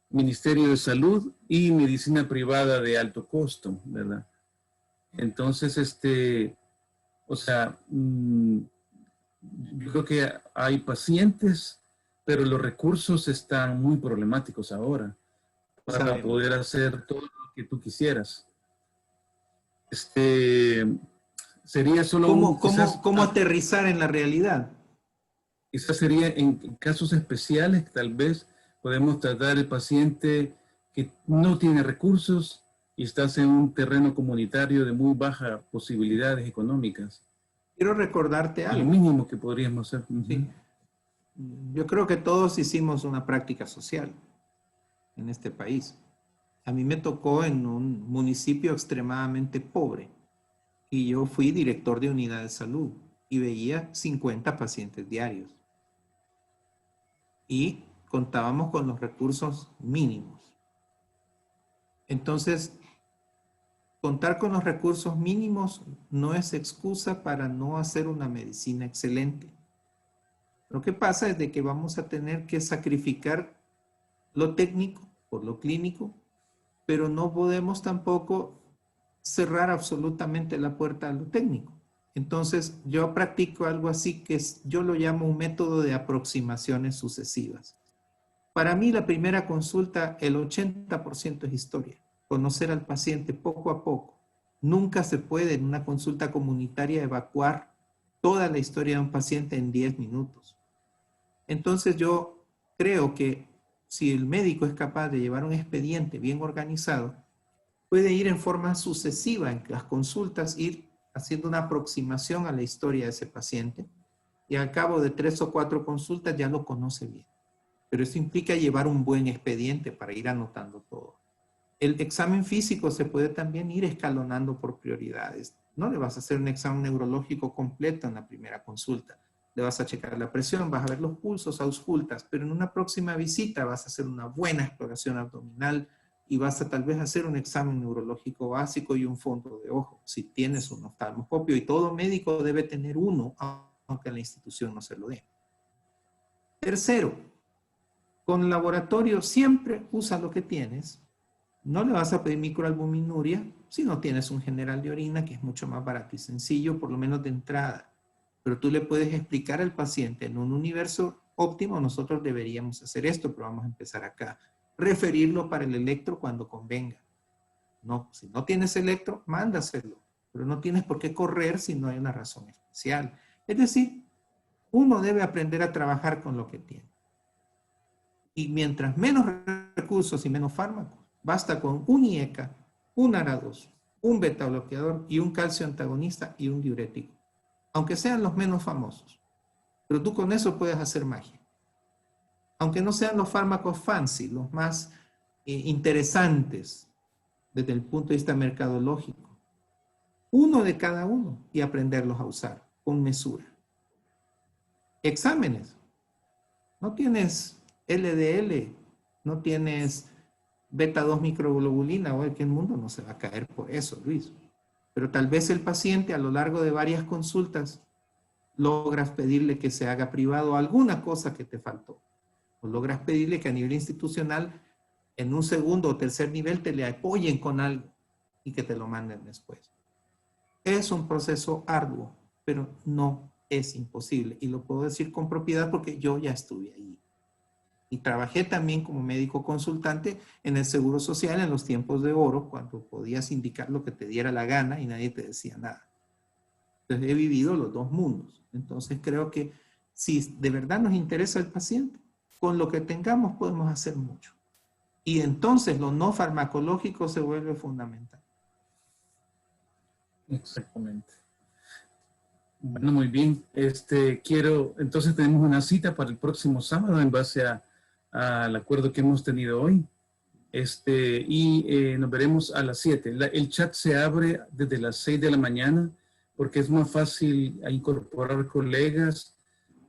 Ministerio de Salud y medicina privada de alto costo, ¿verdad? Entonces, o sea, yo creo que hay pacientes, pero los recursos están muy problemáticos ahora para Sabemos. poder hacer todo lo que tú quisieras. Este, sería solo ¿Cómo, quizás, cómo, cómo aterrizar en la realidad? quizás sería en casos especiales, tal vez podemos tratar el paciente que no tiene recursos y estás en un terreno comunitario de muy bajas posibilidades económicas. Quiero recordarte Es lo algo, mínimo que podríamos hacer. ¿sí? Yo creo que todos hicimos una práctica social en este país. A mí me tocó en un municipio extremadamente pobre y yo fui director de unidad de salud y veía 50 pacientes diarios y contábamos con los recursos mínimos. Entonces, contar con los recursos mínimos no es excusa para no hacer una medicina excelente. Lo que pasa es de que vamos a tener que sacrificar lo técnico por lo clínico, pero no podemos tampoco cerrar absolutamente la puerta a lo técnico. Entonces, yo practico algo así que yo lo llamo un método de aproximaciones sucesivas. Para mí, la primera consulta, el 80% es historia. Conocer al paciente poco a poco. Nunca se puede en una consulta comunitaria evacuar toda la historia de un paciente en 10 minutos. Entonces yo creo que si el médico es capaz de llevar un expediente bien organizado, puede ir en forma sucesiva en las consultas, ir haciendo una aproximación a la historia de ese paciente y al cabo de 3 o 4 consultas ya lo conoce bien. pero eso implica llevar un buen expediente para ir anotando todo. El examen físico se puede también ir escalonando por prioridades. No le vas a hacer un examen neurológico completo en la primera consulta. Le vas a checar la presión, vas a ver los pulsos, auscultas, pero en una próxima visita vas a hacer una buena exploración abdominal y vas a tal vez hacer un examen neurológico básico y un fondo de ojo, si tienes un oftalmoscopio, y todo médico debe tener uno, aunque en la institución no se lo dé. Tercero, con laboratorio siempre usa lo que tienes. No le vas a pedir microalbuminuria si no tienes un general de orina, que es mucho más barato y sencillo, por lo menos de entrada. Pero tú le puedes explicar al paciente, en un universo óptimo nosotros deberíamos hacer esto, pero vamos a empezar acá. Referirlo para el electro cuando convenga. No, si no tienes electro, mándaselo. Pero no tienes por qué correr si no hay una razón especial. Es decir, uno debe aprender a trabajar con lo que tiene. Y mientras menos recursos y menos fármacos, basta con un IECA, un ARA2, un beta bloqueador y un calcio antagonista y un diurético. Aunque sean los menos famosos. Pero tú con eso puedes hacer magia. Aunque no sean los fármacos fancy, los más interesantes desde el punto de vista mercadológico. Uno de cada uno y aprenderlos a usar con mesura. Exámenes. No tienes LDL, no tienes beta-2 microglobulina, hoy que el mundo no se va a caer por eso, Luis. Pero tal vez el paciente a lo largo de varias consultas logras pedirle que se haga privado alguna cosa que te faltó. O logras pedirle que a nivel institucional en un segundo o tercer nivel te le apoyen con algo y que te lo manden después. Es un proceso arduo, pero no es imposible. Y lo puedo decir con propiedad porque yo ya estuve ahí. Y trabajé también como médico consultante en el Seguro Social en los tiempos de oro, cuando podías indicar lo que te diera la gana y nadie te decía nada. Entonces he vivido los dos mundos. Entonces creo que si de verdad nos interesa el paciente, con lo que tengamos podemos hacer mucho. Y entonces lo no farmacológico se vuelve fundamental. Exactamente. Bueno, muy bien. Entonces tenemos una cita para el próximo sábado en base al acuerdo que hemos tenido hoy. Nos veremos a las 7. El chat se abre desde las 6 de la mañana porque es más fácil incorporar colegas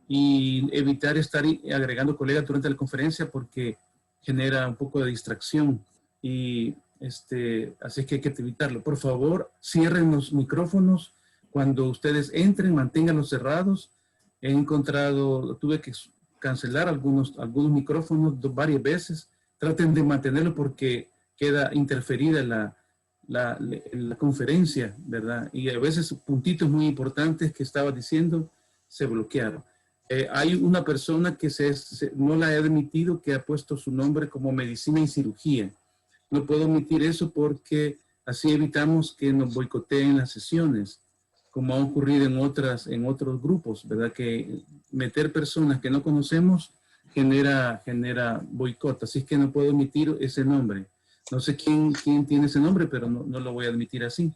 y evitar estar agregando colegas durante la conferencia porque genera un poco de distracción. Y así que hay que evitarlo. Por favor, cierren los micrófonos. Cuando ustedes entren, manténganlos cerrados. Tuve que cancelar algunos micrófonos varias veces. Traten de mantenerlo porque queda interferida la conferencia, ¿verdad? Y a veces puntitos muy importantes que estaba diciendo se bloquearon. Hay una persona que no la he admitido que ha puesto su nombre como medicina y cirugía. No puedo omitir eso porque así evitamos que nos boicoteen las sesiones, como ha ocurrido en otros grupos, ¿verdad? Que meter personas que no conocemos genera boicot, así que no puedo omitir ese nombre. No sé quién tiene ese nombre, pero no lo voy a admitir así.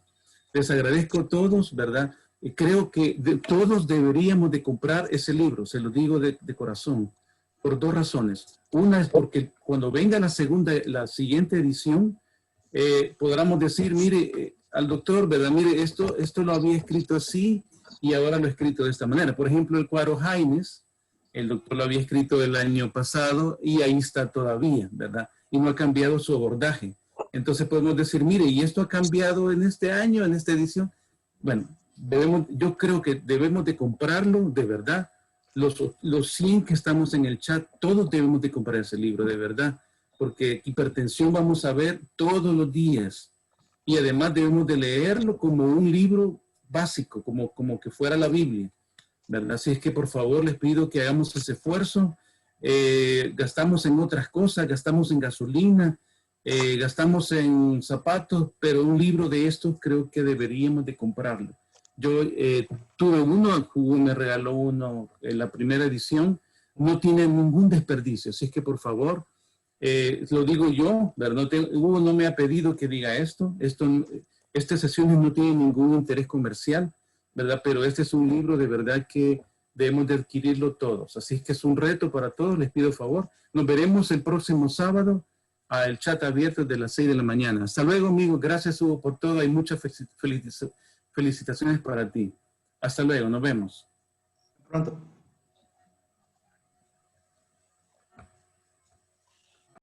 Les agradezco a todos, ¿verdad? Creo que todos deberíamos de comprar ese libro, se lo digo de corazón, por dos razones. Una es porque cuando venga la siguiente edición, podamos decir, mire, al doctor, ¿verdad? Mire, esto lo había escrito así y ahora lo he escrito de esta manera. Por ejemplo, el cuadro Jaines, el doctor lo había escrito el año pasado y ahí está todavía, ¿verdad? Y no ha cambiado su abordaje. Entonces podemos decir, mire, ¿y esto ha cambiado en este año, en esta edición? Bueno, yo creo que debemos de comprarlo, de verdad. Los 100 que estamos en el chat, todos debemos de comprar ese libro, de verdad. Porque hipertensión vamos a ver todos los días. Y además debemos de leerlo como un libro básico, como que fuera la Biblia, ¿verdad? Así es que por favor les pido que hagamos ese esfuerzo. Gastamos en otras cosas, gastamos en gasolina, gastamos en zapatos, pero un libro de estos creo que deberíamos de comprarlo. Yo tuve uno, Hugo me regaló uno en la primera edición, no tiene ningún desperdicio, así es que por favor, lo digo yo, ¿verdad? Hugo no me ha pedido que diga estas sesiones no tienen ningún interés comercial, ¿verdad? Pero este es un libro de verdad que debemos de adquirirlo todos. Así que es un reto para todos, les pido favor. Nos veremos el próximo sábado al chat abierto de las 6 de la mañana. Hasta luego, amigos. Gracias, Hugo, por todo. Hay muchas felicitaciones para ti. Hasta luego. Nos vemos. Pronto.